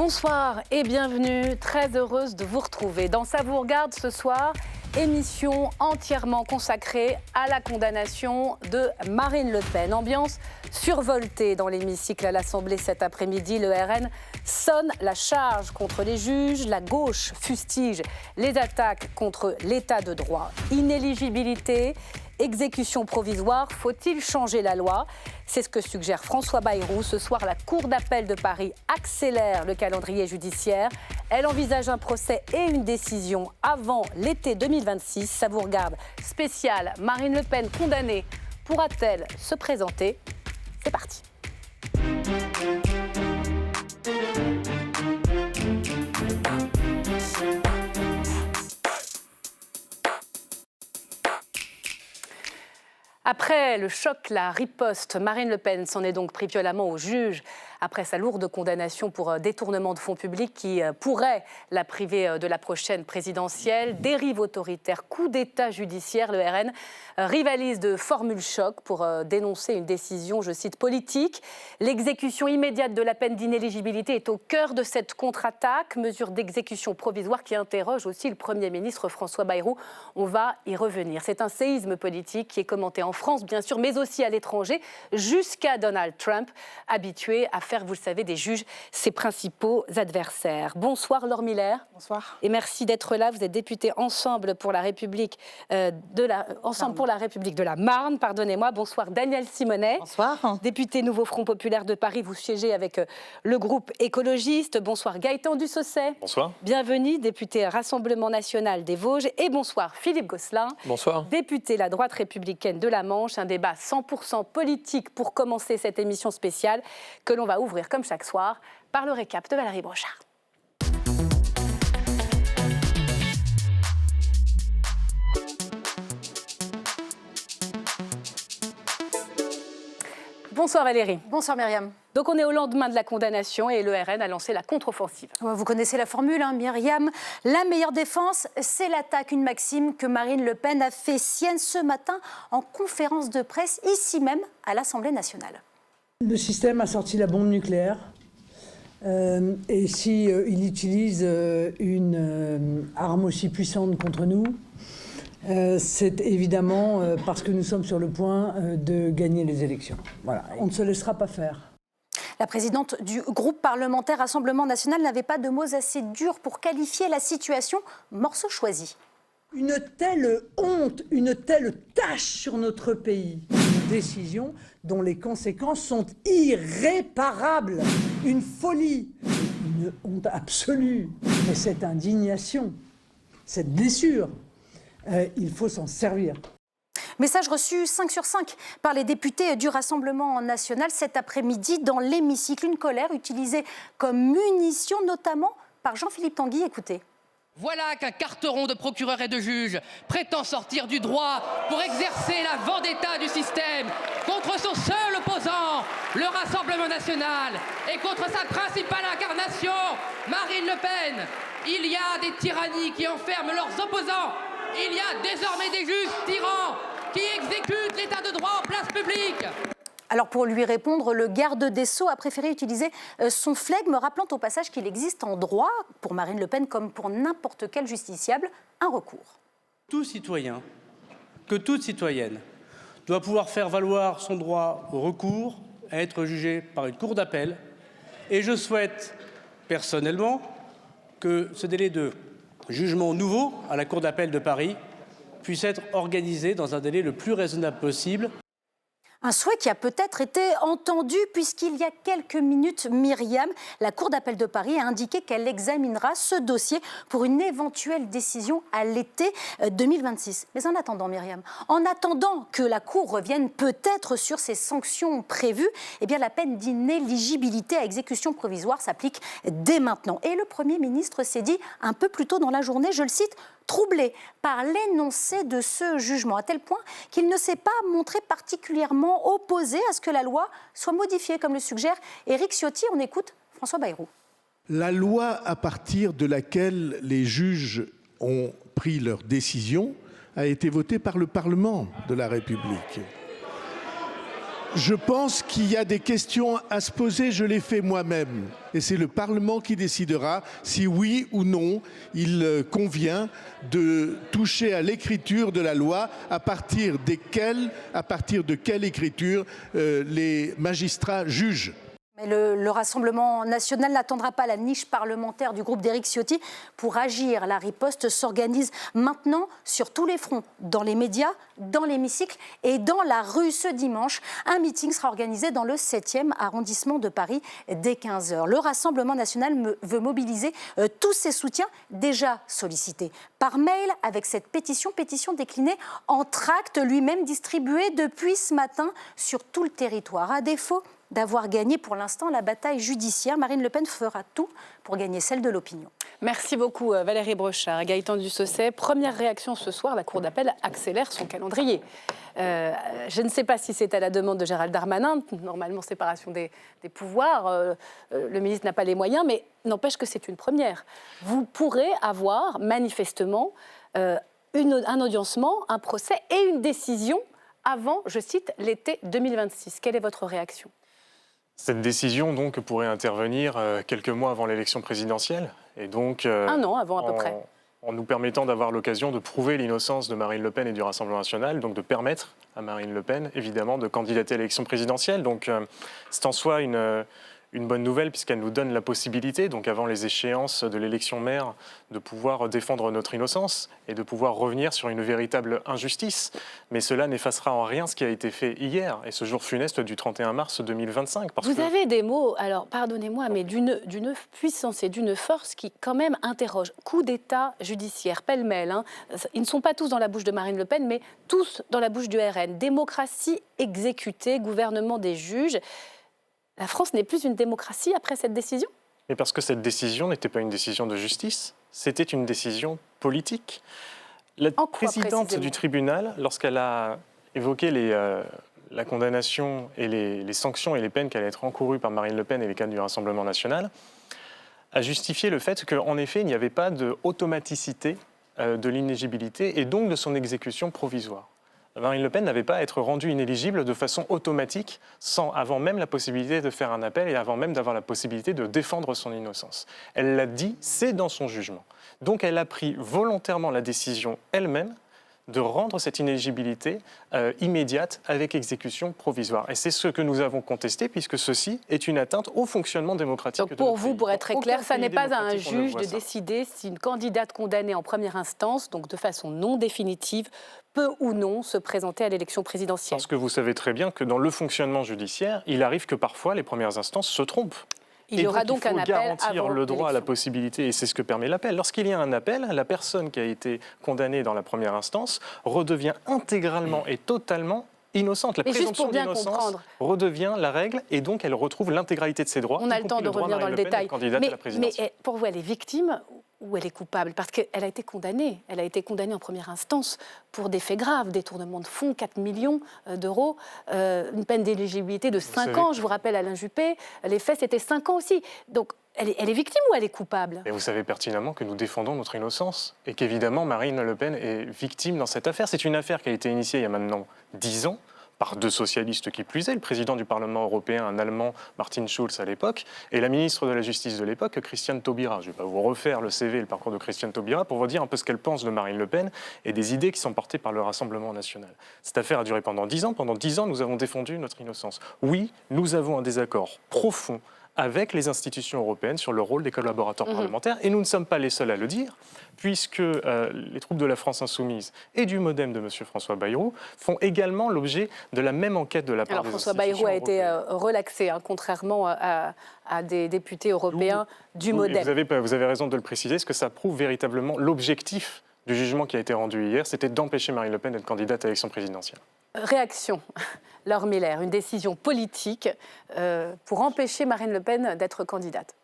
Bonsoir et bienvenue, très heureuse de vous retrouver. Dans Ça vous regarde ce soir, émission entièrement consacrée à la condamnation de Marine Le Pen. Ambiance survoltée dans l'hémicycle à l'Assemblée cet après-midi. Le RN sonne la charge contre les juges. La gauche fustige les attaques contre l'état de droit. Inéligibilité, exécution provisoire, faut-il changer la loi? C'est ce que suggère François Bayrou. Ce soir, la Cour d'appel de Paris accélère le calendrier judiciaire. Elle envisage un procès et une décision avant l'été 2026. Ça vous regarde spécial. Marine Le Pen condamnée. Pourra-t-elle se présenter? C'est parti. Après le choc, la riposte, Marine Le Pen s'en est donc pris violemment au juge après sa lourde condamnation pour détournement de fonds publics qui pourrait la priver de la prochaine présidentielle. Dérive autoritaire, coup d'État judiciaire, le RN rivalise de formule choc pour dénoncer une décision, je cite, politique. L'exécution immédiate de la peine d'inéligibilité est au cœur de cette contre-attaque, mesure d'exécution provisoire qui interroge aussi le Premier ministre François Bayrou. On va y revenir. C'est un séisme politique qui est commenté en France, bien sûr, mais aussi à l'étranger, jusqu'à Donald Trump, habitué à faire, vous le savez, des juges ses principaux adversaires. Bonsoir Laure Miller. Bonsoir. Et merci d'être là. Vous êtes député Ensemble pour la République de la Marne, pardonnez-moi. Bonsoir Daniel Simonet. Bonsoir. Député Nouveau Front Populaire de Paris, vous siégez avec le groupe écologiste. Bonsoir Gaëtan Dussosset. Bonsoir. Bienvenue, député Rassemblement National des Vosges. Et bonsoir Philippe Gosselin. Bonsoir. Député La Droite Républicaine de la Manche. Un débat 100% politique pour commencer cette émission spéciale que l'on va ouvrir comme chaque soir par le récap de Valérie Brochard. Bonsoir Valérie. Bonsoir Myriam. Donc on est au lendemain de la condamnation et le RN a lancé la contre-offensive. Vous connaissez la formule, Myriam. La meilleure défense, c'est l'attaque. Une maxime que Marine Le Pen a fait sienne ce matin en conférence de presse, ici même, à l'Assemblée nationale. Le système a sorti la bombe nucléaire. Et si il utilise une arme aussi puissante contre nous, c'est évidemment parce que nous sommes sur le point de gagner les élections. Voilà. On ne se laissera pas faire. La présidente du groupe parlementaire Rassemblement National n'avait pas de mots assez durs pour qualifier la situation. Morceau choisi. Une telle honte, une telle tâche sur notre pays. Une décision dont les conséquences sont irréparables. Une folie, une honte absolue. Mais cette indignation, cette blessure, il faut s'en servir. Message reçu 5 sur 5 par les députés du Rassemblement national cet après-midi dans l'hémicycle. Une colère utilisée comme munition, notamment par Jean-Philippe Tanguy. Écoutez. Voilà qu'un carteron de procureurs et de juges prétend sortir du droit pour exercer la vendetta du système contre son seul opposant, le Rassemblement national, et contre sa principale incarnation, Marine Le Pen. Il y a des tyrannies qui enferment leurs opposants. Il y a désormais des juges tyrans qui exécutent l'état de droit en place publique. Alors pour lui répondre, le garde des Sceaux a préféré utiliser son flegme, rappelant au passage qu'il existe en droit, pour Marine Le Pen comme pour n'importe quel justiciable, un recours. Tout citoyen, que toute citoyenne, doit pouvoir faire valoir son droit au recours, à être jugé par une cour d'appel. Et je souhaite personnellement que ce délai de jugement nouveau à la cour d'appel de Paris puisse être organisé dans un délai le plus raisonnable possible. Un souhait qui a peut-être été entendu puisqu'il y a quelques minutes, Myriam, la Cour d'appel de Paris a indiqué qu'elle examinera ce dossier pour une éventuelle décision à l'été 2026. Mais en attendant, Myriam, en attendant que la Cour revienne peut-être sur ces sanctions prévues, eh bien la peine d'inéligibilité à exécution provisoire s'applique dès maintenant. Et le Premier ministre s'est dit un peu plus tôt dans la journée, je le cite, troublé par l'énoncé de ce jugement, à tel point qu'il ne s'est pas montré particulièrement opposé à ce que la loi soit modifiée, comme le suggère Éric Ciotti. On écoute François Bayrou. La loi à partir de laquelle les juges ont pris leur décision a été votée par le Parlement de la République. Je pense qu'il y a des questions à se poser, je l'ai fait moi-même. Et c'est le Parlement qui décidera si oui ou non il convient de toucher à l'écriture de la loi, à partir de quelle écriture les magistrats jugent. Mais le Rassemblement national n'attendra pas la niche parlementaire du groupe d'Éric Ciotti pour agir. La riposte s'organise maintenant sur tous les fronts, dans les médias, dans l'hémicycle et dans la rue ce dimanche. Un meeting sera organisé dans le 7e arrondissement de Paris dès 15h. Le Rassemblement national veut mobiliser tous ses soutiens déjà sollicités par mail avec cette pétition déclinée en tracts lui-même distribués depuis ce matin sur tout le territoire. À défaut d'avoir gagné pour l'instant la bataille judiciaire, Marine Le Pen fera tout pour gagner celle de l'opinion. Merci beaucoup Valérie Brochard. Gaëtan Dussosset, première réaction ce soir, la Cour d'appel accélère son calendrier. Je ne sais pas si c'est à la demande de Gérald Darmanin, normalement séparation des pouvoirs, le ministre n'a pas les moyens, mais n'empêche que c'est une première. Vous pourrez avoir manifestement un audiencement, un procès et une décision avant, je cite, l'été 2026. Quelle est votre réaction ? Cette décision donc pourrait intervenir quelques mois avant l'élection présidentielle et donc un an avant à peu près. En nous permettant d'avoir l'occasion de prouver l'innocence de Marine Le Pen et du Rassemblement national, donc de permettre à Marine Le Pen évidemment de candidater à l'élection présidentielle. Donc c'est en soi une bonne nouvelle puisqu'elle nous donne la possibilité, donc avant les échéances de l'élection maire, de pouvoir défendre notre innocence et de pouvoir revenir sur une véritable injustice. Mais cela n'effacera en rien ce qui a été fait hier et ce jour funeste du 31 mars 2025. Vous avez des mots, alors pardonnez-moi, mais d'une puissance et d'une force qui quand même interrogent. Coup d'État judiciaire, pêle-mêle. Ils ne sont pas tous dans la bouche de Marine Le Pen, mais tous dans la bouche du RN. Démocratie exécutée, gouvernement des juges. La France n'est plus une démocratie après cette décision ? Mais parce que cette décision n'était pas une décision de justice, c'était une décision politique. La présidente du tribunal, lorsqu'elle a évoqué la condamnation et les sanctions et les peines qui allaient être encourues par Marine Le Pen et les cadres du Rassemblement national, a justifié le fait qu'en effet, il n'y avait pas d'automaticité de l'inéligibilité et donc de son exécution provisoire. Marine Le Pen n'avait pas à être rendue inéligible de façon automatique, avant même la possibilité de faire un appel et avant même d'avoir la possibilité de défendre son innocence. Elle l'a dit, c'est dans son jugement. Donc elle a pris volontairement la décision elle-même de rendre cette inéligibilité immédiate avec exécution provisoire. Et c'est ce que nous avons contesté, puisque ceci est une atteinte au fonctionnement démocratique. Donc pour vous, pour être très clair, ça n'est pas à un juge de décider si une candidate condamnée en première instance, donc de façon non définitive, peut ou non se présenter à l'élection présidentielle. Parce que vous savez très bien que dans le fonctionnement judiciaire, il arrive que parfois les premières instances se trompent. Il y aura donc un appel avant l'élection. Il faut garantir le droit à la possibilité, et c'est ce que permet l'appel. Lorsqu'il y a un appel, la personne qui a été condamnée dans la première instance redevient intégralement et totalement innocente. La présomption d'innocence redevient la règle et donc elle retrouve l'intégralité de ses droits. On a le temps de revenir dans le détail. Mais pour vous, elle est victime ou elle est coupable? Parce qu'elle a été condamnée. Elle a été condamnée en première instance pour des faits graves, détournement de fonds, 4 millions d'euros, une peine d'éligibilité de 5 ans. Je vous rappelle Alain Juppé, les faits c'était 5 ans aussi. Donc elle est victime ou elle est coupable? Et vous savez pertinemment que nous défendons notre innocence et qu'évidemment Marine Le Pen est victime dans cette affaire. C'est une affaire qui a été initiée il y a maintenant 10 ans par 2 socialistes qui plus est, le président du Parlement européen, un Allemand, Martin Schulz à l'époque, et la ministre de la Justice de l'époque, Christiane Taubira. Je ne vais pas vous refaire le CV et le parcours de Christiane Taubira pour vous dire un peu ce qu'elle pense de Marine Le Pen et des idées qui sont portées par le Rassemblement national. Cette affaire a duré pendant 10 ans. Pendant 10 ans, nous avons défendu notre innocence. Oui, nous avons un désaccord profond avec les institutions européennes sur le rôle des collaborateurs parlementaires. Et nous ne sommes pas les seuls à le dire, puisque les troupes de la France insoumise et du MoDem de M. François Bayrou font également l'objet de la même enquête de la part des institutions européennes. François Bayrou a été relaxé, contrairement à des députés européens du MoDem. Vous avez raison de le préciser, parce que ça prouve véritablement l'objectif du jugement qui a été rendu hier, c'était d'empêcher Marine Le Pen d'être candidate à l'élection présidentielle. Réaction, Laure Miller, une décision politique pour empêcher Marine Le Pen d'être candidate.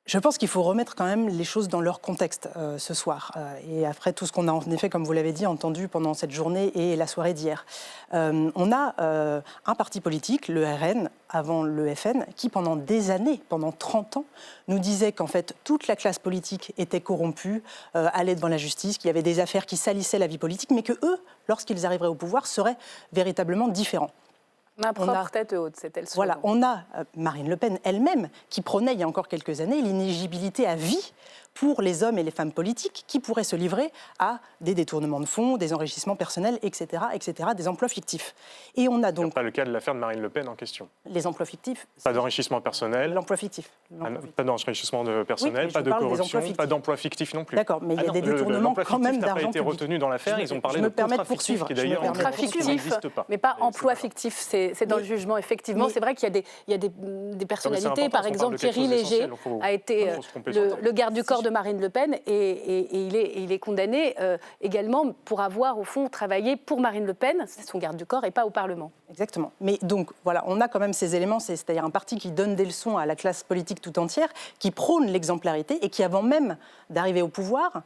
Je pense qu'il faut remettre quand même les choses dans leur contexte ce soir. Et après tout ce qu'on a en effet, comme vous l'avez dit, entendu pendant cette journée et la soirée d'hier. On a un parti politique, le RN, avant le FN, qui pendant des années, pendant 30 ans, nous disait qu'en fait toute la classe politique était corrompue, allait devant la justice, qu'il y avait des affaires qui salissaient la vie politique, mais que eux, lorsqu'ils arriveraient au pouvoir, seraient véritablement différents. Ma propre tête haute, c'était le slogan. Voilà, on a Marine Le Pen elle-même qui prônait il y a encore quelques années l'inéligibilité à vie pour les hommes et les femmes politiques qui pourraient se livrer à des détournements de fonds, des enrichissements personnels, etc., des emplois fictifs. Et on a donc... Ce n'est pas le cas de l'affaire de Marine Le Pen en question. Les emplois fictifs... Pas d'enrichissement personnel. L'emploi fictif. Pas d'enrichissement personnel, pas de corruption, pas d'emploi fictif non plus. D'accord, mais il y a des détournements quand même d'argent public. L'emploi fictif n'a pas été retenu dans l'affaire, ils ont parlé de contrat fictif qui d'ailleurs n'existe pas. Mais pas emploi fictif, c'est dans le jugement, effectivement. C'est vrai qu'il y a des personnalités, par exemple Thierry Léger a été le garde du corps de Marine Le Pen et il est condamné également pour avoir, au fond, travaillé pour Marine Le Pen, c'est son garde du corps, et pas au Parlement. Exactement. Mais donc, voilà, on a quand même ces éléments, c'est-à-dire un parti qui donne des leçons à la classe politique tout entière, qui prône l'exemplarité et qui, avant même d'arriver au pouvoir,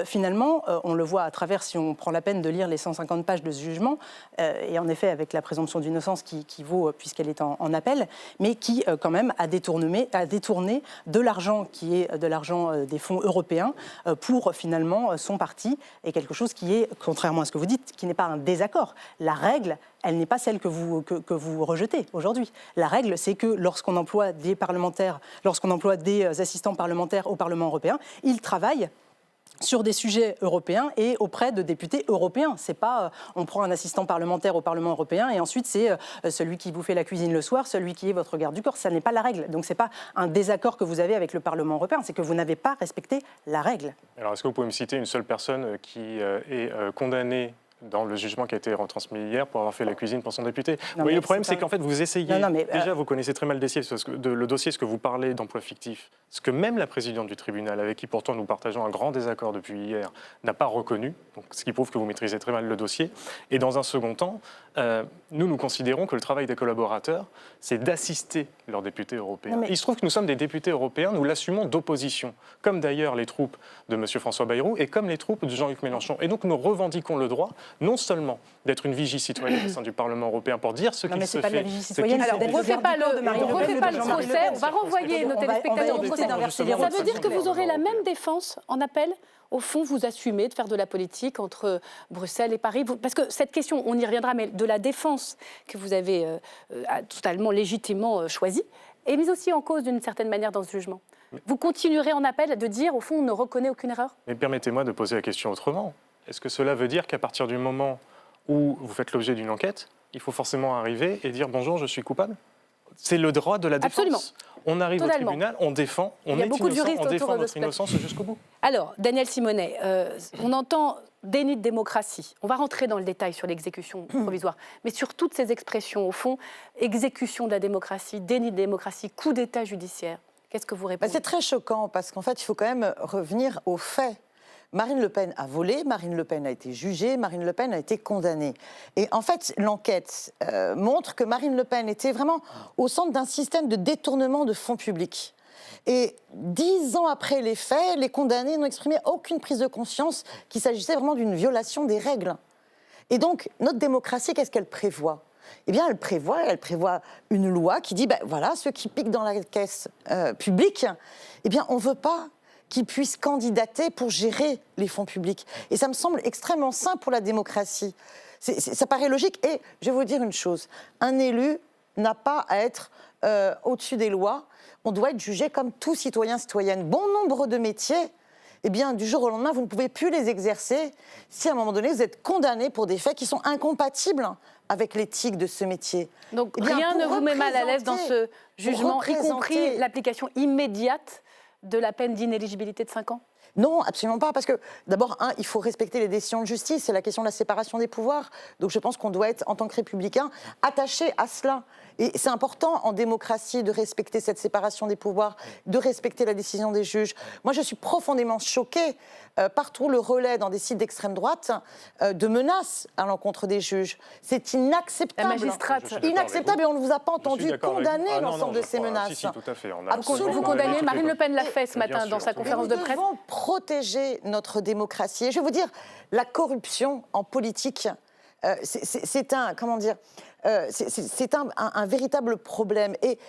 finalement, on le voit à travers, si on prend la peine de lire les 150 pages de ce jugement, et en effet avec la présomption d'innocence qui vaut puisqu'elle est en appel, mais qui quand même a détourné de l'argent qui est de l'argent des fonds européens pour finalement son parti, et quelque chose qui est, contrairement à ce que vous dites, qui n'est pas un désaccord. La règle, elle n'est pas celle que vous rejetez aujourd'hui. La règle, c'est que lorsqu'on emploie des parlementaires, lorsqu'on emploie des assistants parlementaires au Parlement européen, ils travaillent sur des sujets européens et auprès de députés européens. C'est pas on prend un assistant parlementaire au Parlement européen et ensuite c'est celui qui vous fait la cuisine le soir, celui qui est votre garde du corps. Ça n'est pas la règle. Donc c'est pas un désaccord que vous avez avec le Parlement européen, c'est que vous n'avez pas respecté la règle. Alors est-ce que vous pouvez me citer une seule personne qui est condamnée dans le jugement qui a été retransmis hier pour avoir fait la cuisine pour son député? Oui, le problème, c'est qu'en fait, vous essayez... Déjà, vous connaissez très mal le dossier, ce que vous parlez d'emploi fictif. Ce que même la présidente du tribunal, avec qui pourtant nous partageons un grand désaccord depuis hier, n'a pas reconnu, donc, ce qui prouve que vous maîtrisez très mal le dossier. Et dans un second temps, nous considérons que le travail des collaborateurs, c'est d'assister leurs députés européens. Il se trouve que nous sommes des députés européens, nous l'assumons d'opposition, comme d'ailleurs les troupes de M. François Bayrou et comme les troupes de Jean-Luc Mélenchon. Et donc nous revendiquons le droit, non seulement d'être une vigie citoyenne au sein du Parlement européen pour dire ce qu'il se fait. Alors, on ne refait pas le procès, on va renvoyer nos téléspectateurs au procès. Ça veut dire que vous aurez la même défense en appel? Au fond, vous assumez de faire de la politique entre Bruxelles et Paris? Parce que cette question, on y reviendra, mais de la défense que vous avez totalement légitimement choisie, est mise aussi en cause d'une certaine manière dans ce jugement. Vous continuerez en appel de dire, au fond, on ne reconnaît aucune erreur? Mais permettez-moi de poser la question autrement. Est-ce que cela veut dire qu'à partir du moment où vous faites l'objet d'une enquête, il faut forcément arriver et dire « bonjour, je suis coupable » C'est le droit de la défense. Absolument. On arrive au tribunal, on défend, on est innocent, on défend notre innocence jusqu'au bout. Alors, Daniel Simonet, on entend déni de démocratie. On va rentrer dans le détail sur l'exécution provisoire. Mais sur toutes ces expressions, au fond, exécution de la démocratie, déni de démocratie, coup d'État judiciaire, qu'est-ce que vous répondez? C'est très choquant parce qu'en fait, il faut quand même revenir aux faits. Marine Le Pen a volé, Marine Le Pen a été jugée, Marine Le Pen a été condamnée. Et en fait, l'enquête montre que Marine Le Pen était vraiment au centre d'un système de détournement de fonds publics. Et 10 ans après les faits, les condamnés n'ont exprimé aucune prise de conscience qu'il s'agissait vraiment d'une violation des règles. Et donc, notre démocratie, qu'est-ce qu'elle prévoit ? Eh bien, elle prévoit une loi qui dit, voilà, ceux qui piquent dans la caisse publique, eh bien, on ne veut pas qui puissent candidater pour gérer les fonds publics. Et ça me semble extrêmement sain pour la démocratie. Ça paraît logique. Et je vais vous dire une chose, un élu n'a pas à être au-dessus des lois. On doit être jugé comme tout citoyen, citoyenne. Bon nombre de métiers, eh bien, du jour au lendemain, vous ne pouvez plus les exercer si à un moment donné, vous êtes condamné pour des faits qui sont incompatibles avec l'éthique de ce métier. Donc rien ne vous met mal à l'aise dans ce jugement, y compris l'application immédiate de la peine d'inéligibilité de 5 ans? Non, absolument pas, parce que d'abord, il faut respecter les décisions de justice, c'est la question de la séparation des pouvoirs. Donc je pense qu'on doit être, en tant que républicain, attaché à cela. Et c'est important en démocratie de respecter cette séparation des pouvoirs, de respecter la décision des juges. Moi, je suis profondément choquée par tout le relais dans des sites d'extrême droite de menaces à l'encontre des juges. C'est inacceptable. La magistrate. Inacceptable, et on ne vous a pas entendu condamner l'ensemble de ces menaces. Si, tout à fait. Vous condamnez, Marine Le Pen l'a fait ce matin dans sa conférence de presse. Nous devons protéger notre démocratie. Et je vais vous dire, la corruption en politique, c'est un véritable problème. Et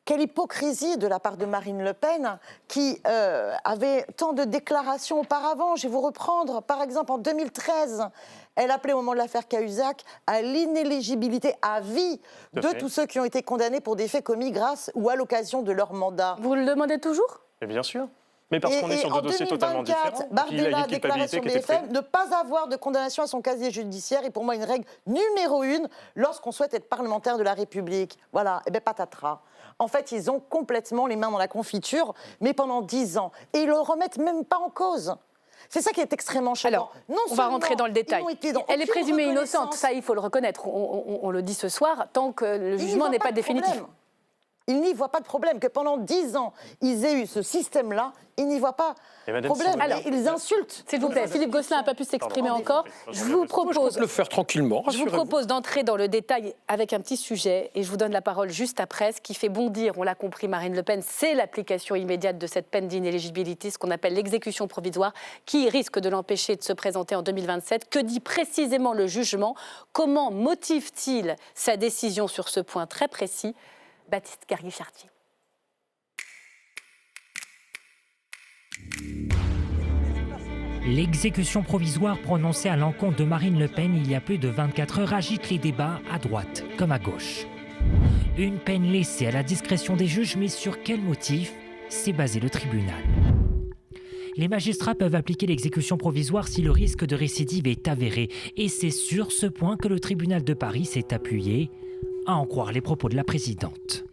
quelle hypocrisie de la part de Marine Le Pen, qui avait tant de déclarations auparavant. Je vais vous reprendre, par exemple, en 2013, Elle appelait au moment de l'affaire Cahuzac à l'inéligibilité à vie de tous ceux qui ont été condamnés pour des faits commis grâce ou à l'occasion de leur mandat. Vous le demandez toujours ? Mais bien sûr. Mais parce qu'on est sur deux dossiers totalement différents. Bardella a déclaré sur BFM ne pas avoir de condamnation à son casier judiciaire est pour moi une règle numéro 1 lorsqu'on souhaite être parlementaire de la République. Voilà, et bien patatras. En fait, ils ont complètement les mains dans la confiture, mais pendant 10 ans. Et ils ne le remettent même pas en cause. C'est ça qui est extrêmement choquant. Alors, on va rentrer dans le détail. Elle est présumée innocente, ça il faut le reconnaître. On le dit ce soir, tant que le jugement n'est pas définitif. Ils n'y voient pas de problème. Que pendant 10 ans, ils aient eu ce système-là, ils n'y voient pas de problème. Alors, ils insultent. S'il vous plaît, Philippe Gosselin n'a pas pu s'exprimer encore. Je vous propose, le faire tranquillement. Je vous propose d'entrer dans le détail avec un petit sujet, et je vous donne la parole juste après. Ce qui fait bondir, on l'a compris, Marine Le Pen, c'est l'application immédiate de cette peine d'inéligibilité, ce qu'on appelle l'exécution provisoire, qui risque de l'empêcher de se présenter en 2027. Que dit précisément le jugement ? Comment motive-t-il sa décision sur ce point très précis ? Baptiste Garrigue-Chartier. L'exécution provisoire prononcée à l'encontre de Marine Le Pen il y a plus de 24 heures agite les débats à droite comme à gauche. Une peine laissée à la discrétion des juges, mais sur quel motif s'est basé le tribunal ? Les magistrats peuvent appliquer l'exécution provisoire si le risque de récidive est avéré, et c'est sur ce point que le tribunal de Paris s'est appuyé, à en croire les propos de la présidente.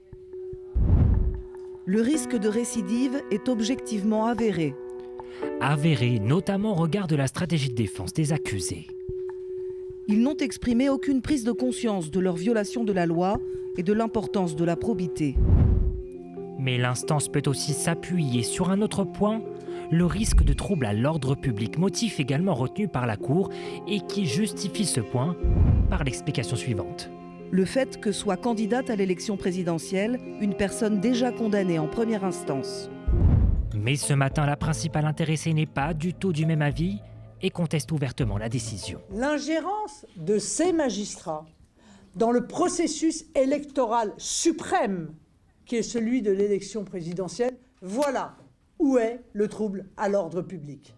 Le risque de récidive est objectivement avéré. Avéré, notamment au regard de la stratégie de défense des accusés. Ils n'ont exprimé aucune prise de conscience de leur violation de la loi et de l'importance de la probité. Mais l'instance peut aussi s'appuyer sur un autre point, le risque de trouble à l'ordre public, motif également retenu par la Cour et qui justifie ce point par l'explication suivante. Le fait que soit candidate à l'élection présidentielle une personne déjà condamnée en première instance. Mais ce matin, la principale intéressée n'est pas du tout du même avis et conteste ouvertement la décision. L'ingérence de ces magistrats dans le processus électoral suprême qui est celui de l'élection présidentielle, voilà où est le trouble à l'ordre public.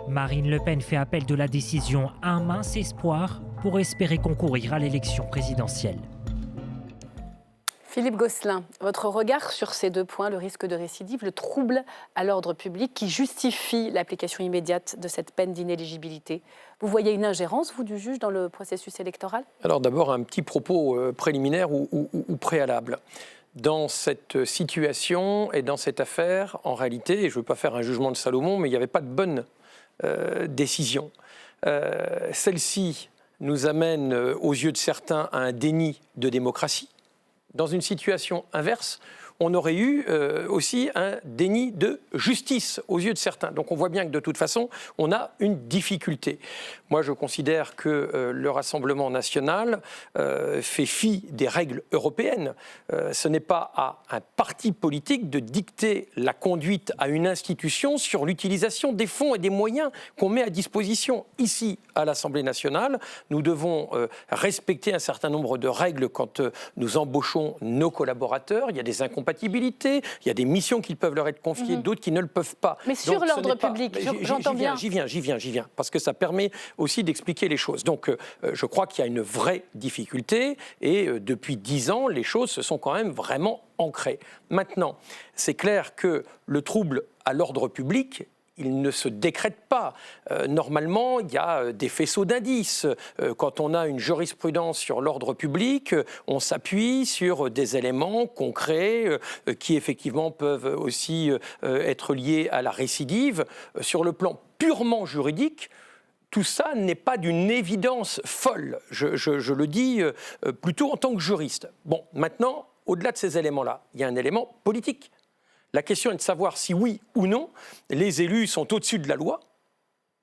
Marine Le Pen fait appel de la décision, un mince espoir pour espérer concourir à l'élection présidentielle. Philippe Gosselin, votre regard sur ces deux points, le risque de récidive, le trouble à l'ordre public qui justifie l'application immédiate de cette peine d'inéligibilité. Vous voyez une ingérence, vous, du juge dans le processus électoral ? Alors d'abord, un petit propos préliminaire ou préalable. Dans cette situation et dans cette affaire, en réalité, et je ne veux pas faire un jugement de Salomon, mais il n'y avait pas de bonne décision. Celle-ci nous amène, aux yeux de certains, à un déni de démocratie. Dans une situation inverse, on aurait eu aussi un déni de justice aux yeux de certains. Donc on voit bien que de toute façon, on a une difficulté. Moi, je considère que le Rassemblement national fait fi des règles européennes. Ce n'est pas à un parti politique de dicter la conduite à une institution sur l'utilisation des fonds et des moyens qu'on met à disposition. Ici, à l'Assemblée nationale, nous devons respecter un certain nombre de règles quand nous embauchons nos collaborateurs. Il y a des incompatibilités, il y a des missions qui peuvent leur être confiées, d'autres qui ne le peuvent pas. Mais sur l'ordre public, j'entends bien. J'y viens, parce que ça permet aussi d'expliquer les choses. Donc, je crois qu'il y a une vraie difficulté, et depuis 10 ans, les choses se sont quand même vraiment ancrées. Maintenant, c'est clair que le trouble à l'ordre public, il ne se décrète pas. Normalement, il y a des faisceaux d'indices. Quand on a une jurisprudence sur l'ordre public, on s'appuie sur des éléments concrets qui effectivement peuvent aussi être liés à la récidive. Sur le plan purement juridique, tout ça n'est pas d'une évidence folle. Je le dis plutôt en tant que juriste. Bon, maintenant, au-delà de ces éléments-là, il y a un élément politique. La question est de savoir si oui ou non les élus sont au-dessus de la loi.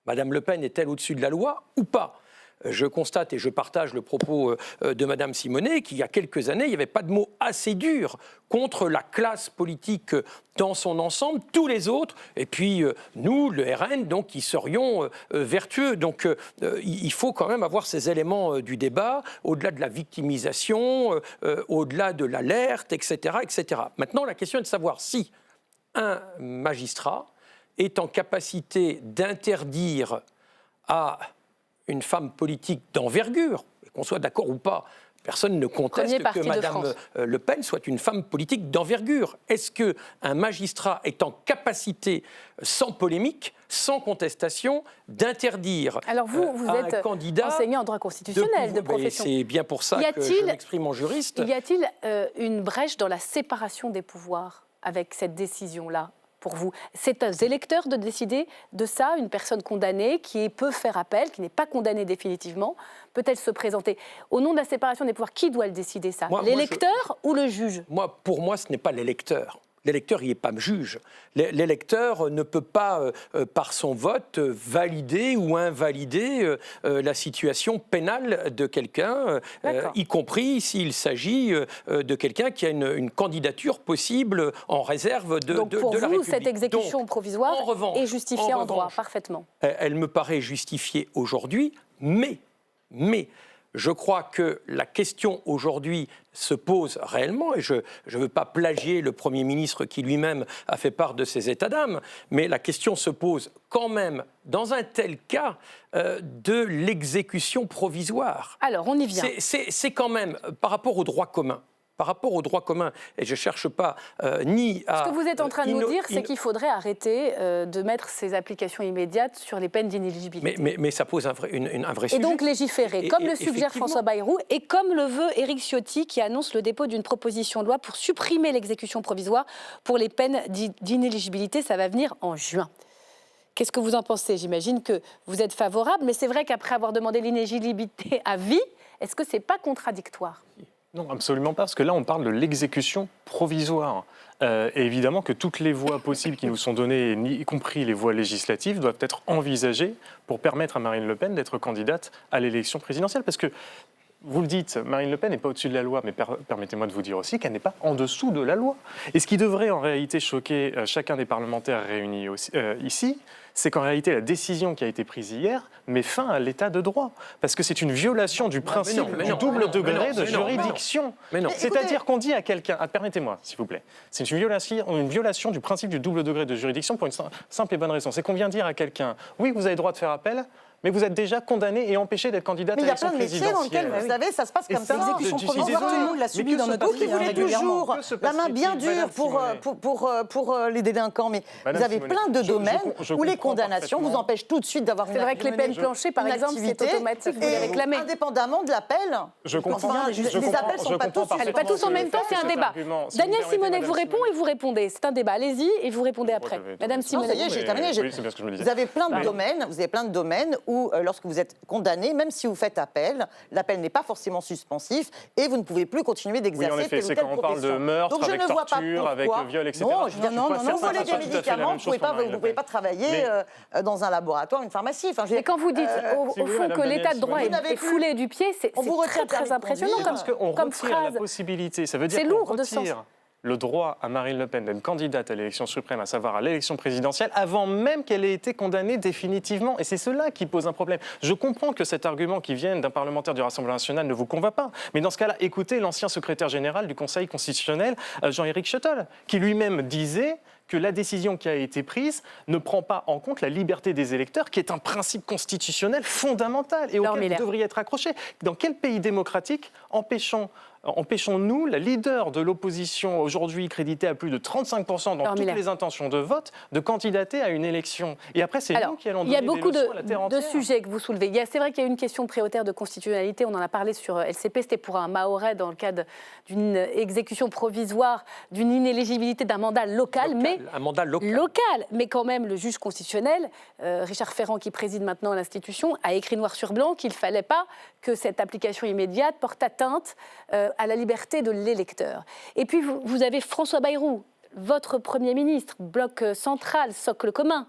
Madame Le Pen est-elle au-dessus de la loi ou pas ? Je constate et je partage le propos de Madame Simonet qu'il y a quelques années, il n'y avait pas de mots assez durs contre la classe politique dans son ensemble, tous les autres, et puis nous, le RN, donc, qui serions vertueux. Donc il faut quand même avoir ces éléments du débat, au-delà de la victimisation, au-delà de l'alerte, etc., etc. Maintenant, la question est de savoir si un magistrat est en capacité d'interdire à une femme politique d'envergure, qu'on soit d'accord ou pas. Personne ne conteste que Mme Le Pen soit une femme politique d'envergure. Est-ce qu'un magistrat est en capacité, sans polémique, sans contestation, d'interdire Alors vous à êtes un candidat enseignant en droit constitutionnel de profession. C'est bien pour ça que je m'exprime en juriste. Y a-t-il une brèche dans la séparation des pouvoirs avec cette décision-là ? Pour vous, c'est aux électeurs de décider de ça. Une personne condamnée qui peut faire appel, qui n'est pas condamnée définitivement, peut-elle se présenter au nom de la séparation des pouvoirs? Qui doit le décider, ça? L'électeur ou le juge? Pour moi, ce n'est pas l'électeur. L'électeur, il n'est pas juge. L'électeur ne peut pas, par son vote, valider ou invalider la situation pénale de quelqu'un, y compris s'il s'agit de quelqu'un qui a une candidature possible en réserve de la République. Donc pour vous, cette exécution provisoire est justifiée en droit, parfaitement. Elle me paraît justifiée aujourd'hui, mais je crois que la question aujourd'hui se pose réellement, et je ne veux pas plagier le Premier ministre qui lui-même a fait part de ses états d'âme, mais la question se pose quand même, dans un tel cas, de l'exécution provisoire. Alors, on y vient. C'est quand même, par rapport au droit commun, et je ne cherche pas ni à... Ce que vous êtes en train de nous dire, c'est qu'il faudrait arrêter de mettre ces applications immédiates sur les peines d'inéligibilité. Mais ça pose un vrai sujet. Et donc légiférer, comme le suggère François Bayrou, et comme le veut Éric Ciotti, qui annonce le dépôt d'une proposition de loi pour supprimer l'exécution provisoire pour les peines d'inéligibilité. Ça va venir en juin. Qu'est-ce que vous en pensez? J'imagine que vous êtes favorable, mais c'est vrai qu'après avoir demandé l'inéligibilité à vie, est-ce que ce n'est pas contradictoire? Non, absolument pas, parce que là, on parle de l'exécution provisoire. Et évidemment que toutes les voies possibles qui nous sont données, y compris les voies législatives, doivent être envisagées pour permettre à Marine Le Pen d'être candidate à l'élection présidentielle. Parce que, vous le dites, Marine Le Pen n'est pas au-dessus de la loi, mais permettez-moi de vous dire aussi qu'elle n'est pas en dessous de la loi. Et ce qui devrait en réalité choquer chacun des parlementaires réunis ici, c'est qu'en réalité, la décision qui a été prise hier met fin à l'état de droit. Parce que c'est une violation du principe du double degré de juridiction. C'est-à-dire qu'on dit à quelqu'un... permettez-moi, s'il vous plaît. C'est une violation du principe du double degré de juridiction pour une simple et bonne raison. C'est qu'on vient dire à quelqu'un, oui, vous avez le droit de faire appel, mais vous êtes déjà condamné et empêché d'être candidate à l'élection présidentielle. Mais il y a plein de métiers dans lesquels, vous savez, ça se passe comme ça. L'exécution provisoire, tout le monde l'a subi dans notre pays. Vous qui voulez toujours la main bien dure pour les délinquants, mais vous avez plein de domaines où les condamnations vous empêchent tout de suite d'avoir une activité. C'est vrai que les peines planchées, par exemple, c'est automatique, vous les réclamez. Indépendamment de l'appel. Je comprends. Les appels ne sont pas tous. Allez, pas tous en même temps, c'est un débat. Daniel Simonet vous répond et vous répondez. C'est un débat. Allez-y et vous répondez après. Madame Simonet. Ça y est, j'ai terminé. Vous avez plein de domaines où, lorsque vous êtes condamné, même si vous faites appel, l'appel n'est pas forcément suspensif et vous ne pouvez plus continuer d'exercer telle ou telle profession. C'est quand on parle de meurtre, avec torture, avec viol, etc. Non, vous volez des médicaments, vous ne pouvez pas travailler dans un laboratoire, une pharmacie. Mais quand vous dites, au fond, que l'état de droit est foulé du pied, c'est très, très impressionnant comme phrase. La possibilité, ça veut dire qu'on retire le droit à Marine Le Pen d'être candidate à l'élection suprême, à savoir à l'élection présidentielle, avant même qu'elle ait été condamnée définitivement. Et c'est cela qui pose un problème. Je comprends que cet argument qui vient d'un parlementaire du Rassemblement national ne vous convainc pas. Mais dans ce cas-là, écoutez l'ancien secrétaire général du Conseil constitutionnel, Jean-Éric Schuttel, qui lui-même disait que la décision qui a été prise ne prend pas en compte la liberté des électeurs, qui est un principe constitutionnel fondamental et auquel vous devriez être accroché. Dans quel pays démocratique empêchons-nous la leader de l'opposition, aujourd'hui créditée à plus de 35% dans toutes les intentions de vote, de candidater à une élection? Et après, c'est nous qui allons donner des leçons à la terre entière. Il y a beaucoup de sujets que vous soulevez. C'est vrai qu'il y a une question prioritaire de constitutionnalité. On en a parlé sur LCP. C'était pour un Mahorais dans le cadre d'une exécution provisoire, d'une inéligibilité d'un mandat local. Un mandat local. Mais quand même, le juge constitutionnel, Richard Ferrand, qui préside maintenant l'institution, a écrit noir sur blanc qu'il ne fallait pas que cette application immédiate porte atteinte à la liberté de l'électeur. Et puis, vous avez François Bayrou, votre Premier ministre, bloc central, socle commun,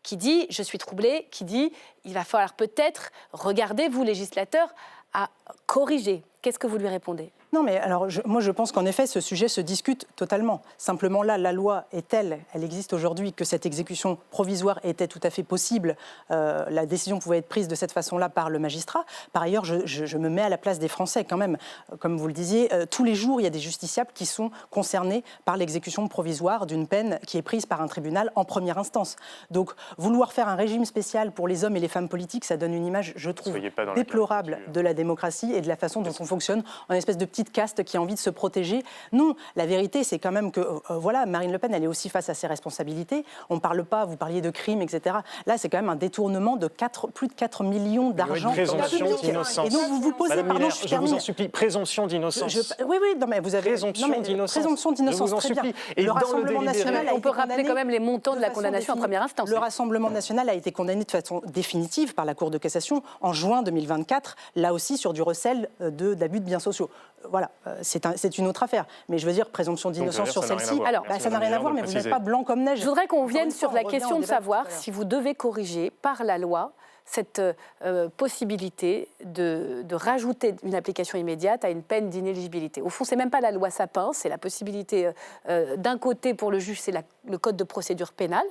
qui dit, je suis troublé, qui dit, il va falloir peut-être regarder, vous, législateurs, à corriger. Qu'est-ce que vous lui répondez ? Non, mais alors, moi, je pense qu'en effet, ce sujet se discute totalement. Simplement, là, la loi est telle, elle existe aujourd'hui, que cette exécution provisoire était tout à fait possible. La décision pouvait être prise de cette façon-là par le magistrat. Par ailleurs, je me mets à la place des Français, quand même. Comme vous le disiez, tous les jours, il y a des justiciables qui sont concernés par l'exécution provisoire d'une peine qui est prise par un tribunal en première instance. Donc, vouloir faire un régime spécial pour les hommes et les femmes politiques, ça donne une image, je trouve, déplorable de la démocratie et de la façon dont on fonctionne, en espèce de petite caste qui a envie de se protéger. Non, la vérité, c'est quand même que, voilà, Marine Le Pen, elle est aussi face à ses responsabilités. On ne parle pas, vous parliez de crimes, etc. Là, c'est quand même un détournement de plus de 4 millions d'argent. Présomption d'innocence. Et donc, vous posez, Madame Miller, je vous en supplie, présomption d'innocence. Oui, non, mais vous avez... Présomption d'innocence. Présomption d'innocence, très bien. Et le Rassemblement national on peut rappeler quand même les montants de la condamnation en première instance. Le Rassemblement national a été condamné de façon définitive par la Cour de cassation en juin 2024, là aussi sur du recel d'abus de biens sociaux. Voilà, c'est une autre affaire. Mais je veux dire, présomption d'innocence sur celle-ci. Alors, ça n'a rien à voir, mais vous n'êtes pas blanc comme neige. Je voudrais qu'on vienne sur la question de savoir si vous devez corriger par la loi cette possibilité de rajouter une application immédiate à une peine d'inéligibilité. Au fond, ce n'est même pas la loi Sapin, c'est la possibilité, d'un côté, pour le juge, c'est le code de procédure pénale,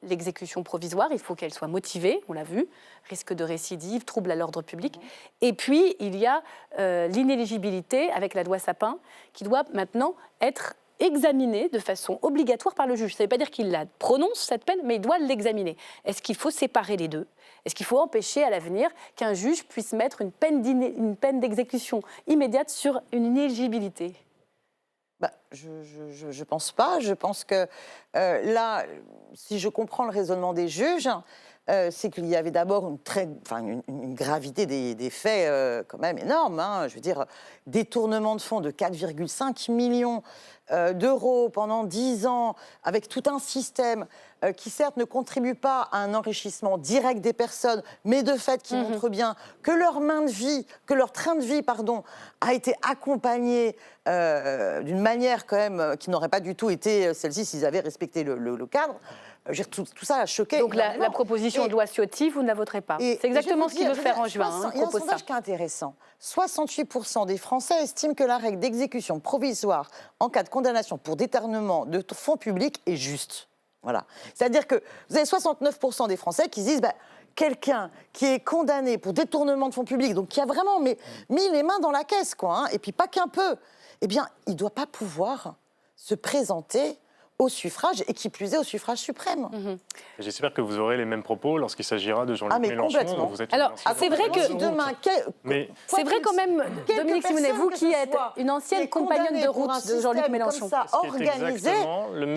l'exécution provisoire, il faut qu'elle soit motivée, on l'a vu, risque de récidive, trouble à l'ordre public. Et puis, il y a l'inéligibilité avec la loi Sapin, qui doit maintenant être examinée de façon obligatoire par le juge. Ça ne veut pas dire qu'il la prononce, cette peine, mais il doit l'examiner. Est-ce qu'il faut séparer les deux ? Est-ce qu'il faut empêcher à l'avenir qu'un juge puisse mettre une peine d'exécution immédiate sur une inéligibilité ? Je ne pense pas. Je pense que là, si je comprends le raisonnement des juges, c'est qu'il y avait d'abord une gravité des faits quand même énorme. Hein. Je veux dire, détournement de fonds de 4,5 millions d'euros pendant 10 ans, avec tout un système qui certes ne contribue pas à un enrichissement direct des personnes, mais de fait qui montre bien que leur train de vie, a été accompagné d'une manière quand même qui n'aurait pas du tout été celle-ci s'ils avaient respecté le cadre. Tout ça a choqué. Donc la proposition de loi Ciotti, vous ne la voterez pas. C'est exactement ce qu'il veut faire en juin. Il y a un sondage qui est intéressant. 68% des Français estiment que la règle d'exécution provisoire en cas de condamnation pour détournement de fonds publics est juste. Voilà. C'est-à-dire que vous avez 69% des Français qui se disent quelqu'un qui est condamné pour détournement de fonds publics, donc qui a vraiment mis les mains dans la caisse, et puis pas qu'un peu, eh bien, il ne doit pas pouvoir se présenter au suffrage, et qui plus est au suffrage suprême. J'espère que vous aurez les mêmes propos lorsqu'il s'agira de Jean-Luc Mélenchon. Complètement. Vous êtes alors, c'est vrai que c'est vrai quand même, Dominique Simonet, vous qui êtes une ancienne compagnonne de route de Jean-Luc Mélenchon. Ça, organisé,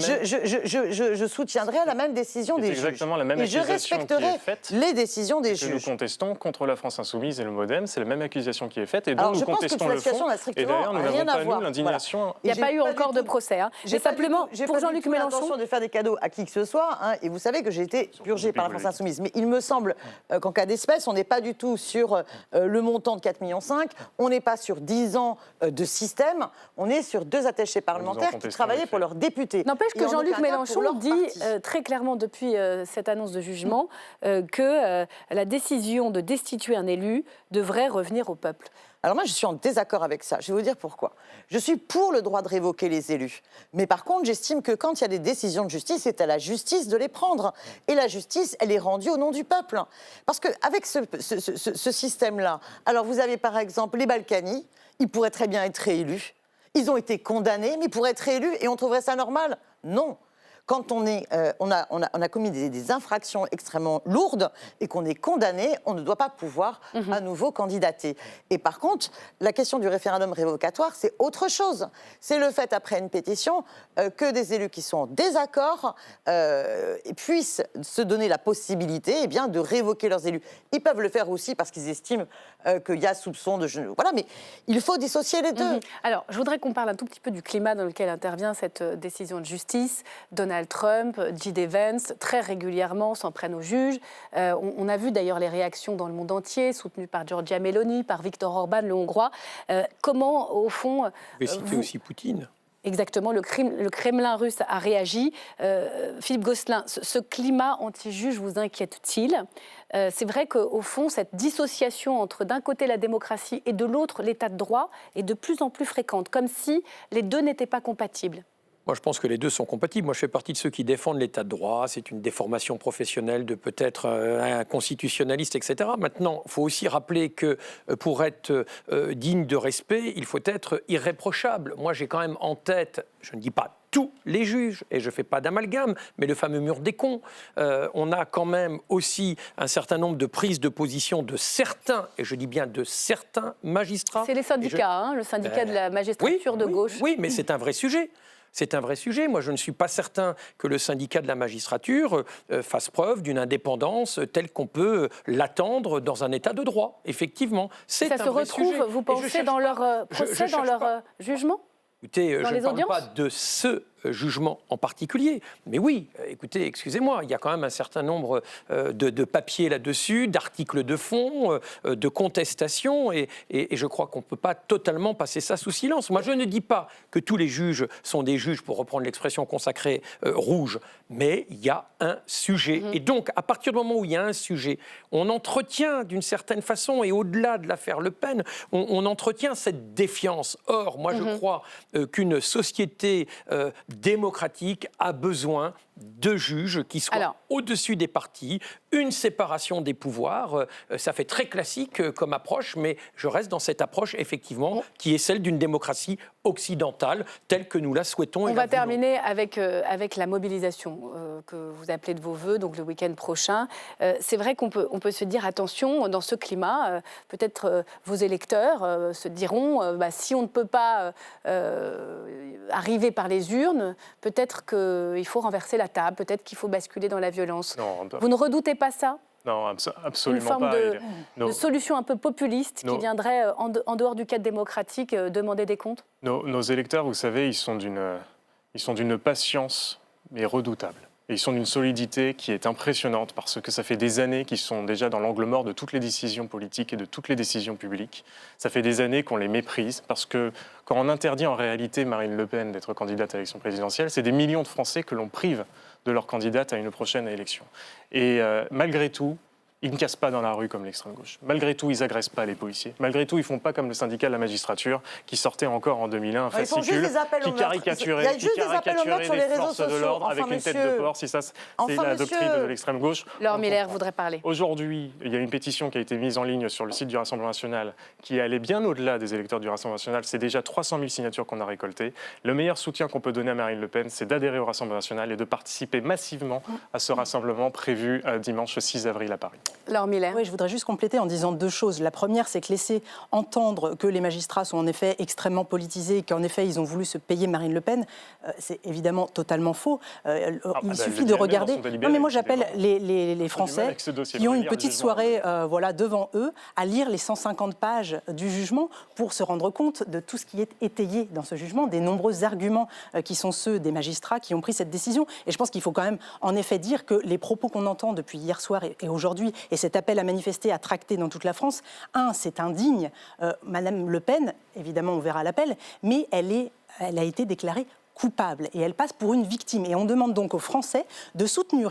je soutiendrai la même décision des juges. Exactement la même accusation qui est faite. Les décisions des juges. Que nous contestons contre la France Insoumise et le MoDem, c'est la même accusation qui est faite, et donc alors, nous contestons le fond. Et d'ailleurs, nous n'avons pas nous l'indignation. Il n'y a pas eu encore de procès. J'ai simplement pour Jean-Luc Mélenchon l'intention de faire des cadeaux à qui que ce soit, et vous savez que j'ai été purgée par la France Insoumise. Mais il me semble qu'en cas d'espèce, on n'est pas du tout sur le montant de 4,5 millions, on n'est pas sur 10 ans de système, on est sur 2 attachés parlementaires qui travaillaient pour leurs députés. N'empêche que Jean-Luc Mélenchon dit très clairement depuis cette annonce de jugement que la décision de destituer un élu devrait revenir au peuple. Alors moi, je suis en désaccord avec ça. Je vais vous dire pourquoi. Je suis pour le droit de révoquer les élus. Mais par contre, j'estime que quand il y a des décisions de justice, c'est à la justice de les prendre. Et la justice, elle est rendue au nom du peuple. Parce qu'avec ce système-là, alors vous avez par exemple les Balkany, ils pourraient très bien être réélus. Ils ont été condamnés, mais ils pourraient être réélus et on trouverait ça normal ? Non. Quand on a commis des infractions extrêmement lourdes et qu'on est condamné, on ne doit pas pouvoir à nouveau candidater. Et par contre, la question du référendum révocatoire, c'est autre chose. C'est le fait, après une pétition, que des élus qui sont en désaccord puissent se donner la possibilité de révoquer leurs élus. Ils peuvent le faire aussi parce qu'ils estiment qu'il y a soupçon de... Voilà, mais il faut dissocier les deux. Alors, je voudrais qu'on parle un tout petit peu du climat dans lequel intervient cette décision de justice. Donald Trump, J.D. Vance, très régulièrement s'en prennent aux juges. On a vu d'ailleurs les réactions dans le monde entier, soutenues par Giorgia Meloni, par Viktor Orban, le Hongrois. Comment, au fond... Vous pouvez citer aussi Poutine. Exactement, le Kremlin russe a réagi. Philippe Gosselin, ce climat anti-juge vous inquiète-t-il ? C'est vrai qu'au fond, cette dissociation entre d'un côté la démocratie et de l'autre l'état de droit est de plus en plus fréquente, comme si les deux n'étaient pas compatibles. Moi, je pense que les deux sont compatibles. Moi, je fais partie de ceux qui défendent l'état de droit. C'est une déformation professionnelle de peut-être un constitutionnaliste, etc. Maintenant, il faut aussi rappeler que pour être digne de respect, il faut être irréprochable. Moi, j'ai quand même en tête, je ne dis pas tous les juges, et je ne fais pas d'amalgame, mais le fameux mur des cons. On a quand même aussi un certain nombre de prises de position de certains, et je dis bien de certains magistrats. C'est les syndicats, le syndicat de la magistrature de gauche. Oui, mais c'est un vrai sujet. C'est un vrai sujet. Moi, je ne suis pas certain que le syndicat de la magistrature fasse preuve d'une indépendance telle qu'on peut l'attendre dans un état de droit. Effectivement, c'est un vrai sujet. Ça se retrouve, vous pensez, dans leur procès, dans leur jugement ? Écoutez, je ne parle pas de ce jugement en particulier, mais oui, écoutez, excusez-moi, il y a quand même un certain nombre de papiers là-dessus, d'articles de fond, de contestations, et je crois qu'on ne peut pas totalement passer ça sous silence. Moi, je ne dis pas que tous les juges sont des juges, pour reprendre l'expression consacrée, rouges, mais il y a un sujet. Et donc, à partir du moment où il y a un sujet, on entretient d'une certaine façon, et au-delà de l'affaire Le Pen, on entretient cette défiance. Or, moi, je crois qu'une société démocratique a besoin de juges qui soient au-dessus des partis, une séparation des pouvoirs. Ça fait très classique comme approche, mais je reste dans cette approche, effectivement, qui est celle d'une démocratie occidentale, telle que nous la souhaitons. On va terminer avec la mobilisation que vous appelez de vos voeux, donc le week-end prochain. C'est vrai qu'on peut se dire, attention, dans ce climat, peut-être vos électeurs se diront, si on ne peut pas arriver par les urnes, peut-être qu'il faut renverser la table, peut-être qu'il faut basculer dans la violence. Non, vous ne redoutez pas ça ? Non, absolument pas. Une forme de solution un peu populiste qui viendrait, en dehors du cadre démocratique, demander des comptes ? Nos électeurs, vous savez, ils sont d'une patience, mais redoutable. Et ils sont d'une solidité qui est impressionnante parce que ça fait des années qu'ils sont déjà dans l'angle mort de toutes les décisions politiques et de toutes les décisions publiques. Ça fait des années qu'on les méprise parce que quand on interdit en réalité Marine Le Pen d'être candidate à l'élection présidentielle, c'est des millions de Français que l'on prive de leur candidate à une prochaine élection. Et malgré tout, ils ne cassent pas dans la rue comme l'extrême gauche. Malgré tout, ils n'agressent pas les policiers. Malgré tout, ils ne font pas comme le syndicat de la magistrature qui sortait encore en 2001 un fascicule qui caricaturait les forces de l'ordre avec une tête de porc. Si ça, c'est la doctrine de l'extrême gauche. Laure Miller voudrait parler. Aujourd'hui, il y a une pétition qui a été mise en ligne sur le site du Rassemblement national qui allait bien au-delà des électeurs du Rassemblement national. C'est déjà 300 000 signatures qu'on a récoltées. Le meilleur soutien qu'on peut donner à Marine Le Pen, c'est d'adhérer au Rassemblement national et de participer massivement à ce rassemblement prévu dimanche 6 avril à Paris. Laure Miller. Oui, je voudrais juste compléter en disant deux choses. La première, c'est que laisser entendre que les magistrats sont en effet extrêmement politisés, qu'en effet ils ont voulu se payer Marine Le Pen, c'est évidemment totalement faux. Il suffit de regarder. Non, mais moi j'appelle les Français qui ont une petite soirée devant eux à lire les 150 pages du jugement pour se rendre compte de tout ce qui est étayé dans ce jugement, des nombreux arguments qui sont ceux des magistrats qui ont pris cette décision. Et je pense qu'il faut quand même en effet dire que les propos qu'on entend depuis hier soir et aujourd'hui, et cet appel à manifester, à tracter dans toute la France, c'est indigne. Madame Le Pen, évidemment, on verra l'appel, mais elle a été déclarée coupable et elle passe pour une victime. Et on demande donc aux Français de soutenir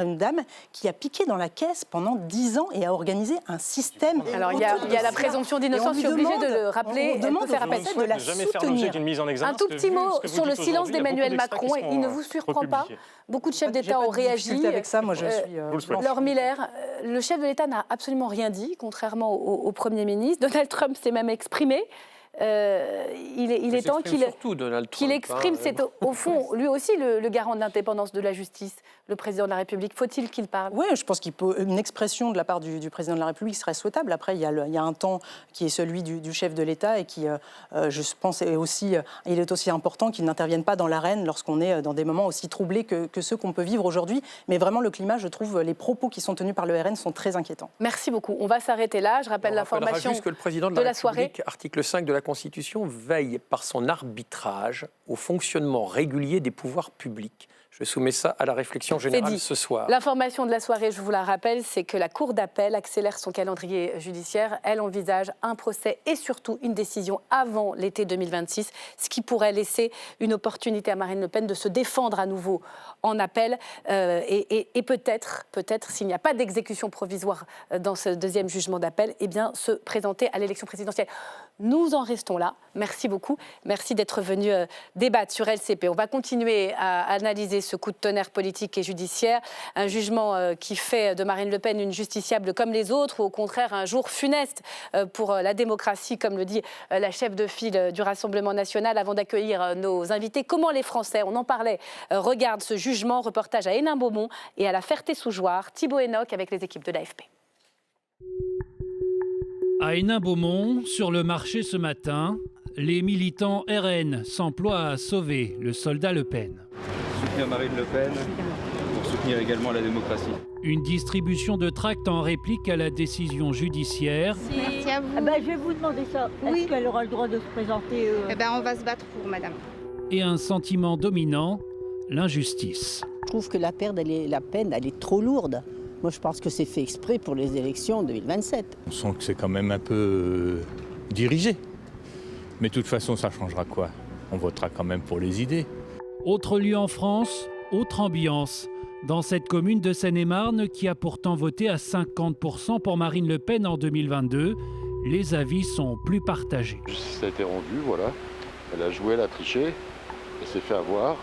une dame qui a piqué dans la caisse pendant 10 ans et a organisé un système. Alors il y a la présomption d'innocence, je suis obligée de le rappeler. On demande aux Français de la soutenir. Un tout petit mot sur le silence d'Emmanuel Macron. Il ne vous surprend pas ? Beaucoup de chefs d'État ont réagi. Avec ça, moi je suis. Laure Miller, le chef de l'État n'a absolument rien dit, contrairement au Premier ministre. Donald Trump s'est même exprimé. Il est temps qu'il exprime, c'est au fond lui aussi le garant de l'indépendance de la justice, le président de la République. Faut-il qu'il parle ? Oui, je pense qu'une expression de la part du président de la République serait souhaitable. Après, il y a un temps qui est celui du chef de l'État et qui, je pense, il est aussi important qu'il n'intervienne pas dans l'arène lorsqu'on est dans des moments aussi troublés que ceux qu'on peut vivre aujourd'hui. Mais vraiment, le climat, je trouve, les propos qui sont tenus par le RN sont très inquiétants. Merci beaucoup. On va s'arrêter là. Je rappelle l'information juste que le président de la République, article 5 de la Constitution, veille par son arbitrage au fonctionnement régulier des pouvoirs publics. Je soumets ça à la réflexion générale ce soir. L'information de la soirée, je vous la rappelle, c'est que la Cour d'appel accélère son calendrier judiciaire. Elle envisage un procès et surtout une décision avant l'été 2026, ce qui pourrait laisser une opportunité à Marine Le Pen de se défendre à nouveau en appel et peut-être, s'il n'y a pas d'exécution provisoire dans ce deuxième jugement d'appel, eh bien, se présenter à l'élection présidentielle. Nous en restons là. Merci beaucoup. Merci d'être venu débattre sur LCP. On va continuer à analyser ce coup de tonnerre politique et judiciaire. Un jugement qui fait de Marine Le Pen une justiciable comme les autres ou au contraire un jour funeste pour la démocratie, comme le dit la chef de file du Rassemblement national. Avant d'accueillir nos invités, comment les Français, on en parlait, regardent ce jugement. Reportage à Hénin-Beaumont et à la Ferté-sous-Jouarre. Thibaut Enoch avec les équipes de l'AFP. À Hénin-Beaumont, sur le marché ce matin, les militants RN s'emploient à sauver le soldat Le Pen. Soutenir Marine Le Pen pour soutenir également la démocratie. Une distribution de tracts en réplique à la décision judiciaire. Merci à vous. Je vais vous demander ça. Est-ce qu'elle aura le droit de se présenter On va se battre pour, madame. Et un sentiment dominant, l'injustice. Je trouve que la peine, elle est trop lourde. Moi, je pense que c'est fait exprès pour les élections 2027. On sent que c'est quand même un peu dirigé. Mais de toute façon, ça changera quoi? On votera quand même pour les idées. Autre lieu en France, autre ambiance. Dans cette commune de Seine-et-Marne, qui a pourtant voté à 50% pour Marine Le Pen en 2022, les avis sont plus partagés. Ça a été rendu, voilà. Elle a joué, elle a triché, elle s'est fait avoir.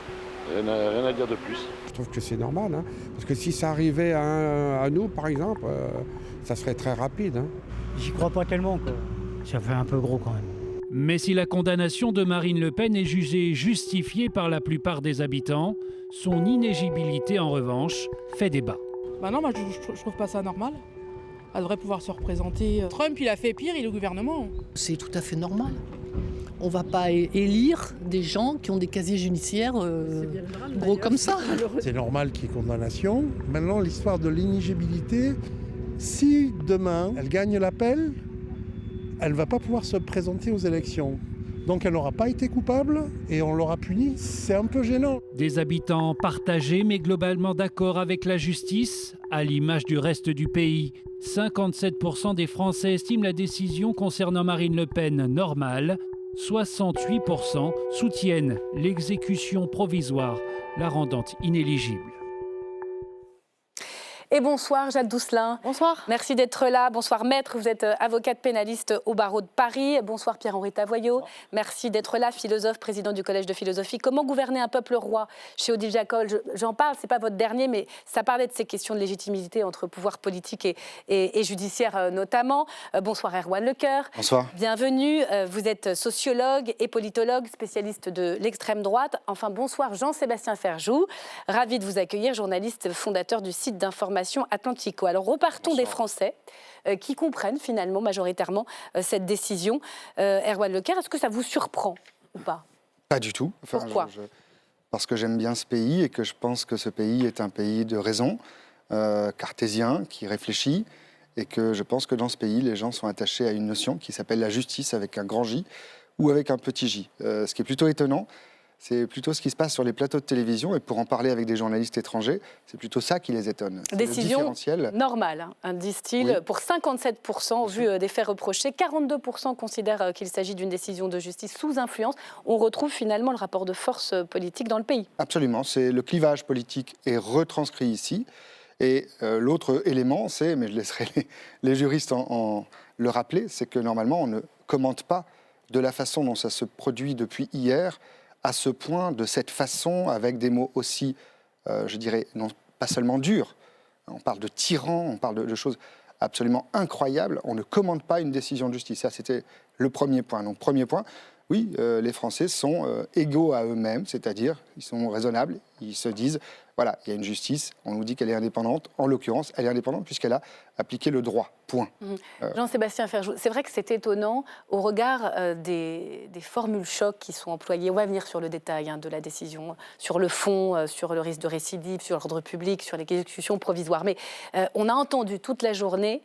Rien à dire de plus. Je trouve que c'est normal, hein, parce que si ça arrivait à nous, par exemple, ça serait très rapide. Hein. J'y crois pas tellement, quoi. Ça fait un peu gros quand même. Mais si la condamnation de Marine Le Pen est jugée justifiée par la plupart des habitants, son inéligibilité, en revanche, fait débat. Non, je trouve pas ça normal. Elle devrait pouvoir se représenter. Trump, il a fait pire, il est au gouvernement. C'est tout à fait normal. On ne va pas élire des gens qui ont des casiers judiciaires gros comme ça. C'est normal qu'il y ait condamnation. Maintenant, l'histoire de l'inéligibilité, si demain elle gagne l'appel, elle ne va pas pouvoir se présenter aux élections. Donc elle n'aura pas été coupable et on l'aura punie. C'est un peu gênant. Des habitants partagés mais globalement d'accord avec la justice, à l'image du reste du pays. 57% des Français estiment la décision concernant Marine Le Pen normale. 68% soutiennent l'exécution provisoire, la rendant inéligible. Et bonsoir Jade Doucelin. Bonsoir. Merci d'être là. Bonsoir maître, vous êtes avocate pénaliste au barreau de Paris. Bonsoir Pierre-Henri Tavoyot. Merci d'être là, philosophe, président du Collège de philosophie. Comment gouverner un peuple roi chez Odile Jacob? J'en parle, c'est pas votre dernier, mais ça parlait de ces questions de légitimité entre pouvoir politique et judiciaire notamment. Bonsoir Erwan Lecoeur. Bonsoir. Bienvenue. Vous êtes sociologue et politologue, spécialiste de l'extrême droite. Enfin, bonsoir Jean-Sébastien Ferjou. Ravi de vous accueillir, journaliste fondateur du site d'information Atlantico. Alors repartons des Français qui comprennent finalement majoritairement cette décision. Erwan Lecoeur, est-ce que ça vous surprend ou pas? Pas du tout. Pourquoi? Parce que j'aime bien ce pays et que je pense que ce pays est un pays de raison, cartésien, qui réfléchit, et que je pense que dans ce pays, les gens sont attachés à une notion qui s'appelle la justice avec un grand J ou avec un petit J. Ce qui est plutôt étonnant, c'est plutôt ce qui se passe sur les plateaux de télévision, et pour en parler avec des journalistes étrangers, c'est plutôt ça qui les étonne. Décision normale, disent-ils, oui. Pour 57% au vu des faits reprochés. 42% considèrent qu'il s'agit d'une décision de justice sous influence. On retrouve finalement le rapport de force politique dans le pays. Absolument, le clivage politique est retranscrit ici. Et l'autre élément, mais je laisserai les juristes en le rappeler, c'est que normalement on ne commente pas de la façon dont ça se produit depuis hier, à ce point, de cette façon, avec des mots aussi, je dirais, non pas seulement durs. On parle de tyran, on parle de choses absolument incroyables. On ne commande pas une décision de justice. Ça, c'était le premier point. Donc, premier point, oui, les Français sont égaux à eux-mêmes, c'est-à-dire, ils sont raisonnables, ils se disent, voilà, il y a une justice, on nous dit qu'elle est indépendante. En l'occurrence, elle est indépendante puisqu'elle a appliqué le droit, point. Jean-Sébastien Ferjou, c'est vrai que c'est étonnant au regard des formules chocs qui sont employées. On va venir sur le détail de la décision, sur le fond, sur le risque de récidive, sur l'ordre public, sur l'exécution provisoire. Mais on a entendu toute la journée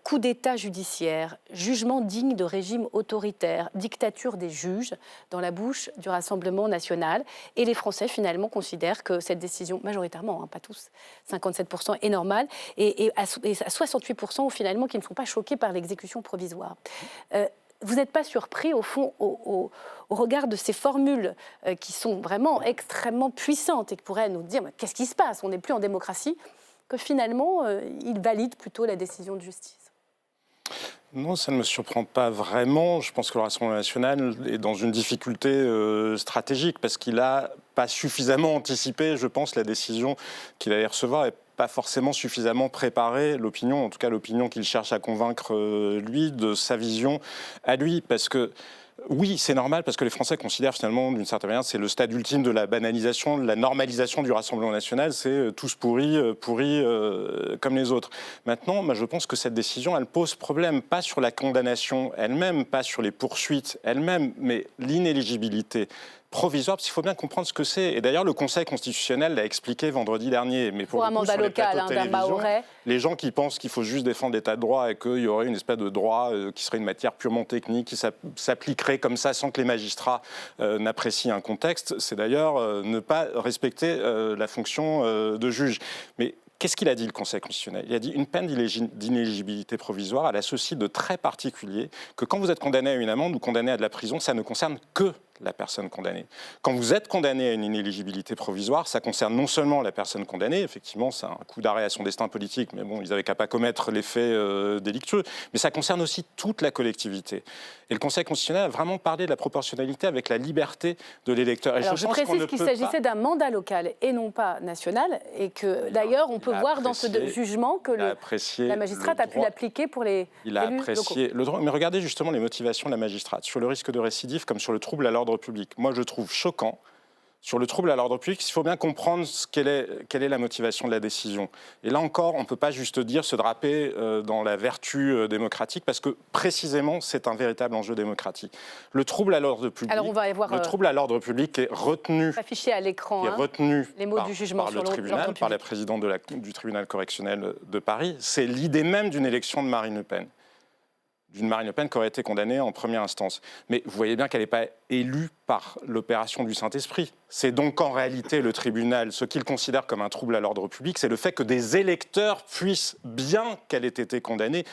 coup d'État judiciaire, jugement digne de régime autoritaire, dictature des juges dans la bouche du Rassemblement national. Et les Français, finalement, considèrent que cette décision, majoritairement, pas tous, 57% est normale, et à 68% finalement qui ne sont pas choqués par l'exécution provisoire. Vous n'êtes pas surpris, au fond, au regard de ces formules qui sont vraiment extrêmement puissantes et qui pourraient nous dire qu'est-ce qui se passe, on n'est plus en démocratie, que finalement, ils valident plutôt la décision de justice? Non, ça ne me surprend pas vraiment. Je pense que le Rassemblement national est dans une difficulté stratégique parce qu'il n'a pas suffisamment anticipé, je pense, la décision qu'il allait recevoir et pas forcément suffisamment préparé l'opinion, en tout cas l'opinion qu'il cherche à convaincre lui de sa vision à lui. Parce que oui, c'est normal parce que les Français considèrent finalement, d'une certaine manière, c'est le stade ultime de la banalisation, de la normalisation du Rassemblement national, c'est tous pourris comme les autres. Maintenant, moi, je pense que cette décision, elle pose problème, pas sur la condamnation elle-même, pas sur les poursuites elles-mêmes, mais l'inéligibilité provisoire, parce qu'il faut bien comprendre ce que c'est. Et d'ailleurs, le Conseil constitutionnel l'a expliqué vendredi dernier. Mais pour un mandat local d'un Mahorais. Les gens qui pensent qu'il faut juste défendre l'état de droit et qu'il y aurait une espèce de droit qui serait une matière purement technique, qui s'appliquerait comme ça sans que les magistrats n'apprécient un contexte, c'est d'ailleurs ne pas respecter la fonction de juge. Mais qu'est-ce qu'il a dit, le Conseil constitutionnel? Il a dit une peine d'inéligibilité provisoire, elle a ceci de très particulier que quand vous êtes condamné à une amende ou condamné à de la prison, ça ne concerne que la personne condamnée. Quand vous êtes condamné à une inéligibilité provisoire, ça concerne non seulement la personne condamnée, effectivement, c'est un coup d'arrêt à son destin politique, mais bon, ils n'avaient qu'à pas commettre les faits délictueux, mais ça concerne aussi toute la collectivité. Et le Conseil constitutionnel a vraiment parlé de la proportionnalité avec la liberté de l'électeur. Alors, je précise qu'il s'agissait d'un mandat local et non pas national, et que d'ailleurs, on peut voir dans ce jugement que la magistrate a pu l'appliquer pour les Il a élus apprécié locaux. le droit. Mais regardez justement les motivations de la magistrate sur le risque de récidive comme sur le trouble à l'ordre public. Moi, je trouve choquant. Sur le trouble à l'ordre public, il faut bien comprendre quelle est la motivation de la décision. Et là encore, on ne peut pas juste dire se draper dans la vertu démocratique, parce que précisément, c'est un véritable enjeu démocratique. Le trouble à l'ordre public, alors on va avoir, le trouble à l'ordre public est retenu, affiché à l'écran, les mots du jugement par sur le tribunal, par la présidente du tribunal correctionnel de Paris. C'est l'idée même d'une élection de Marine Le Pen. D'une Marine Le Pen qui aurait été condamnée en première instance. Mais vous voyez bien qu'elle n'est pas élue par l'opération du Saint-Esprit. C'est donc en réalité le tribunal, ce qu'il considère comme un trouble à l'ordre public, c'est le fait que des électeurs puissent, bien qu'elle ait été condamnée,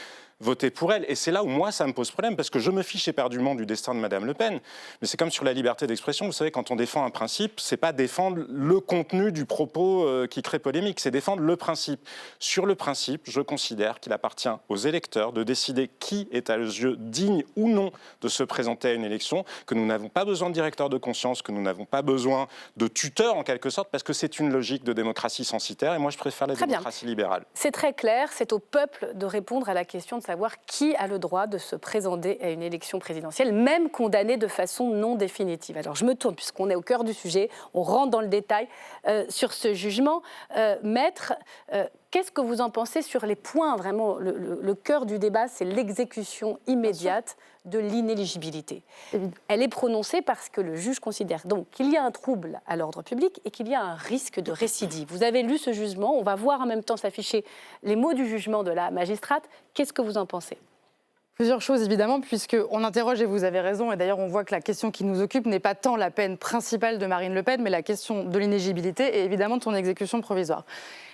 voter pour elle. Et c'est là où moi, ça me pose problème, parce que je me fiche éperdument du destin de Madame Le Pen. Mais c'est comme sur la liberté d'expression, vous savez, quand on défend un principe, c'est pas défendre le contenu du propos qui crée polémique, c'est défendre le principe. Sur le principe, je considère qu'il appartient aux électeurs de décider qui est à leurs yeux digne ou non de se présenter à une élection, que nous n'avons pas besoin de directeur de conscience, que nous n'avons pas besoin de tuteur en quelque sorte, parce que c'est une logique de démocratie censitaire, et moi je préfère la démocratie libérale. C'est très clair, c'est au peuple de répondre à la question de savoir qui a le droit de se présenter à une élection présidentielle, même condamné de façon non définitive. Alors je me tourne, puisqu'on est au cœur du sujet, on rentre dans le détail sur ce jugement. Maître, qu'est-ce que vous en pensez sur les points, vraiment, le cœur du débat, c'est l'exécution immédiate de l'inéligibilité. Elle est prononcée parce que le juge considère donc qu'il y a un trouble à l'ordre public et qu'il y a un risque de récidive. Vous avez lu ce jugement, on va voir en même temps s'afficher les mots du jugement de la magistrate. Qu'est-ce que vous en pensez ? Plusieurs choses, évidemment, puisqu'on interroge, et vous avez raison, et d'ailleurs on voit que la question qui nous occupe n'est pas tant la peine principale de Marine Le Pen, mais la question de l'inéligibilité et évidemment de son exécution provisoire.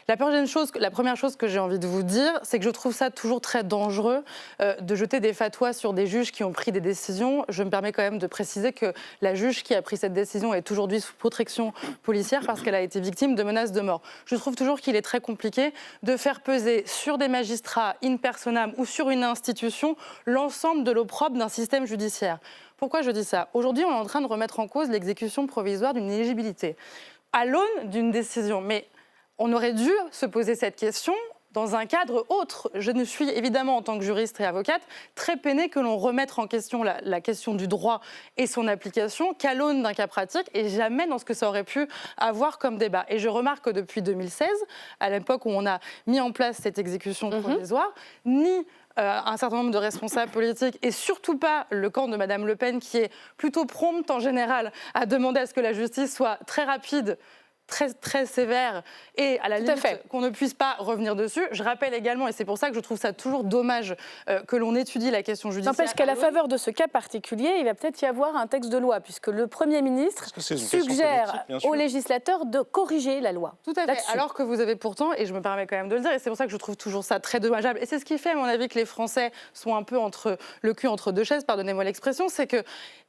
La première chose que j'ai envie de vous dire, c'est que je trouve ça toujours très dangereux de jeter des fatwas sur des juges qui ont pris des décisions. Je me permets quand même de préciser que la juge qui a pris cette décision est aujourd'hui sous protection policière parce qu'elle a été victime de menaces de mort. Je trouve toujours qu'il est très compliqué de faire peser sur des magistrats in personam ou sur une institution l'ensemble de l'opprobre d'un système judiciaire. Pourquoi je dis ça ? Aujourd'hui, on est en train de remettre en cause l'exécution provisoire d'une éligibilité à l'aune d'une décision. Mais on aurait dû se poser cette question dans un cadre autre. Je ne suis évidemment, en tant que juriste et avocate, très peinée que l'on remette en question la question du droit et son application qu'à l'aune d'un cas pratique et jamais dans ce que ça aurait pu avoir comme débat. Et je remarque que depuis 2016, à l'époque où on a mis en place cette exécution provisoire, ni un certain nombre de responsables politiques et surtout pas le camp de Mme Le Pen qui est plutôt prompte en général à demander à ce que la justice soit très rapide, très sévère et à la limite qu'on ne puisse pas revenir dessus. Je rappelle également, et c'est pour ça que je trouve ça toujours dommage que l'on étudie la question judiciaire. N'empêche qu'à la faveur de ce cas particulier, il va peut-être y avoir un texte de loi, puisque le Premier ministre suggère aux législateurs de corriger la loi. Tout à fait, alors que vous avez pourtant, et je me permets quand même de le dire, et c'est pour ça que je trouve toujours ça très dommageable, et c'est ce qui fait à mon avis que les Français sont un peu le cul entre deux chaises, pardonnez-moi l'expression, c'est qu'il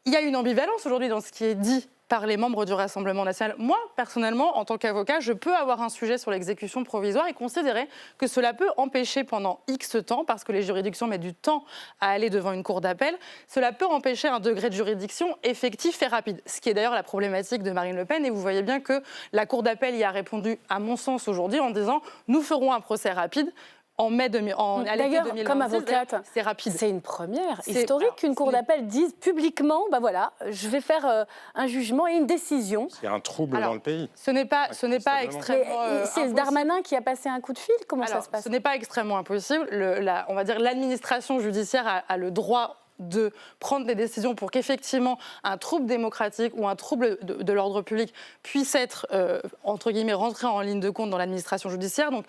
y a une ambivalence aujourd'hui dans ce qui est dit par les membres du Rassemblement national. Moi, personnellement, en tant qu'avocat, je peux avoir un sujet sur l'exécution provisoire et considérer que cela peut empêcher pendant X temps, parce que les juridictions mettent du temps à aller devant une cour d'appel, cela peut empêcher un degré de juridiction effectif et rapide. Ce qui est d'ailleurs la problématique de Marine Le Pen. Et vous voyez bien que la cour d'appel y a répondu, à mon sens, aujourd'hui, en disant « nous ferons un procès rapide ». D'ailleurs, comme avocate, c'est rapide. C'est une première historique qu'une cour d'appel dise publiquement, voilà, je vais faire un jugement et une décision. C'est un trouble dans le pays. Ce n'est pas extrêmement. C'est Darmanin qui a passé un coup de fil. Comment ça se passe? Ce n'est pas extrêmement impossible. On va dire l'administration judiciaire a le droit de prendre des décisions pour qu'effectivement un trouble démocratique ou un trouble de l'ordre public puisse être, entre guillemets, rentré en ligne de compte dans l'administration judiciaire. Donc,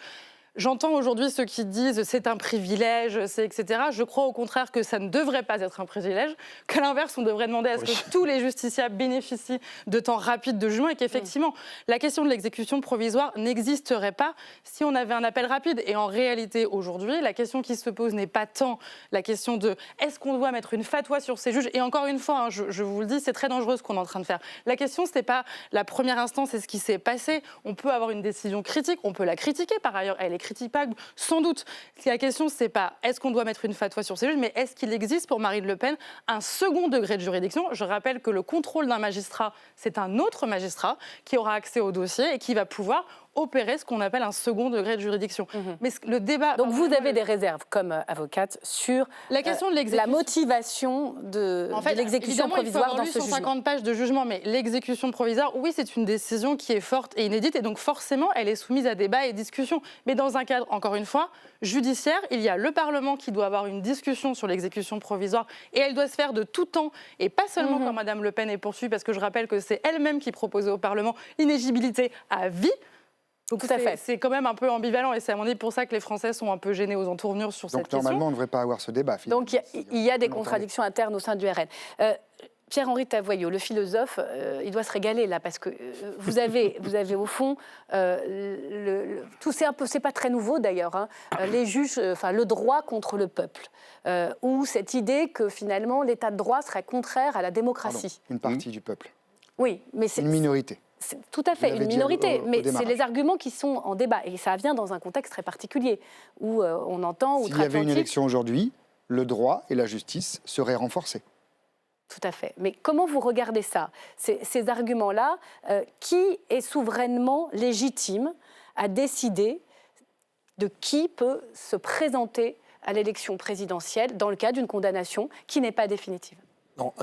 j'entends aujourd'hui ceux qui disent c'est un privilège, etc. Je crois au contraire que ça ne devrait pas être un privilège, qu'à l'inverse, on devrait demander à ce que tous les justiciables bénéficient de temps rapides de jugement et qu'effectivement, la question de l'exécution provisoire n'existerait pas si on avait un appel rapide. Et en réalité, aujourd'hui, la question qui se pose n'est pas tant la question de est-ce qu'on doit mettre une fatwa sur ces juges. Et encore une fois, je vous le dis, c'est très dangereux ce qu'on est en train de faire. La question, ce n'est pas la première instance, c'est ce qui s'est passé. On peut avoir une décision critique, on peut la critiquer par ailleurs, elle est critiquable, sans doute. La question, c'est pas est-ce qu'on doit mettre une fatwa sur ces juges, mais est-ce qu'il existe pour Marine Le Pen un second degré de juridiction? Je rappelle que le contrôle d'un magistrat, c'est un autre magistrat qui aura accès au dossier et qui va pouvoir opérer ce qu'on appelle un second degré de juridiction. Mais le débat... Donc vous avez des réserves comme avocate sur la question de la motivation de l'exécution provisoire dans ce jugement. 150 pages de jugement, mais l'exécution provisoire, oui, c'est une décision qui est forte et inédite et donc forcément, elle est soumise à débat et discussion. Mais dans un cadre, encore une fois, judiciaire, il y a le Parlement qui doit avoir une discussion sur l'exécution provisoire et elle doit se faire de tout temps et pas seulement quand Mme Le Pen est poursuivie, parce que je rappelle que c'est elle-même qui proposait au Parlement l'inéligibilité à vie. Donc tout à fait. C'est quand même un peu ambivalent et c'est à mon avis pour ça que les Français sont un peu gênés aux entournures sur cette question. Donc normalement, on ne devrait pas avoir ce débat. Finalement. Donc il y a des contradictions internes au sein du RN. Pierre-Henri Tavoyot, le philosophe, il doit se régaler là parce que vous avez au fond tout c'est pas très nouveau d'ailleurs. Les juges, le droit contre le peuple, ou cette idée que finalement l'État de droit serait contraire à la démocratie. Une partie du peuple. Oui, mais c'est une minorité. C'est tout à fait une minorité, mais c'est les arguments qui sont en débat. Et ça vient dans un contexte très particulier, où on entend... S'il y avait une élection aujourd'hui, le droit et la justice seraient renforcés. Tout à fait. Mais comment vous regardez ça, ces arguments-là, qui est souverainement légitime à décider de qui peut se présenter à l'élection présidentielle dans le cas d'une condamnation qui n'est pas définitive? Non,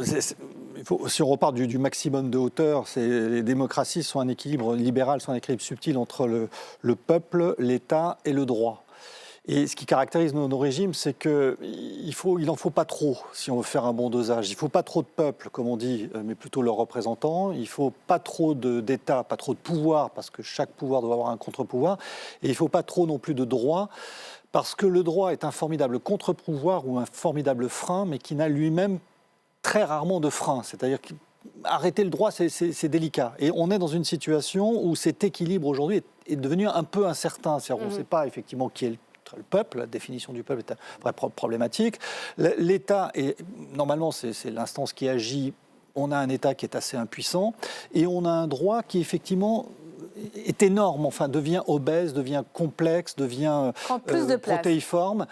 si on repart du maximum de hauteur, les démocraties sont un équilibre libéral, sont un équilibre subtil entre le peuple, l'État et le droit. Et ce qui caractérise nos régimes, c'est qu'il n'en faut pas trop si on veut faire un bon dosage. Il ne faut pas trop de peuple, comme on dit, mais plutôt leurs représentants. Il ne faut pas trop d'État, pas trop de pouvoir, parce que chaque pouvoir doit avoir un contre-pouvoir. Et il ne faut pas trop non plus de droit, parce que le droit est un formidable contre-pouvoir ou un formidable frein, mais qui n'a lui-même très rarement de frein, c'est-à-dire qu'arrêter le droit, c'est délicat. Et on est dans une situation où cet équilibre aujourd'hui est devenu un peu incertain. C'est-à-dire on ne sait pas effectivement qui est le peuple, la définition du peuple est vraie problématique. L'État, normalement, c'est l'instance qui agit. On a un État qui est assez impuissant et on a un droit qui, effectivement, est énorme, devient obèse, devient complexe, devient protéiforme.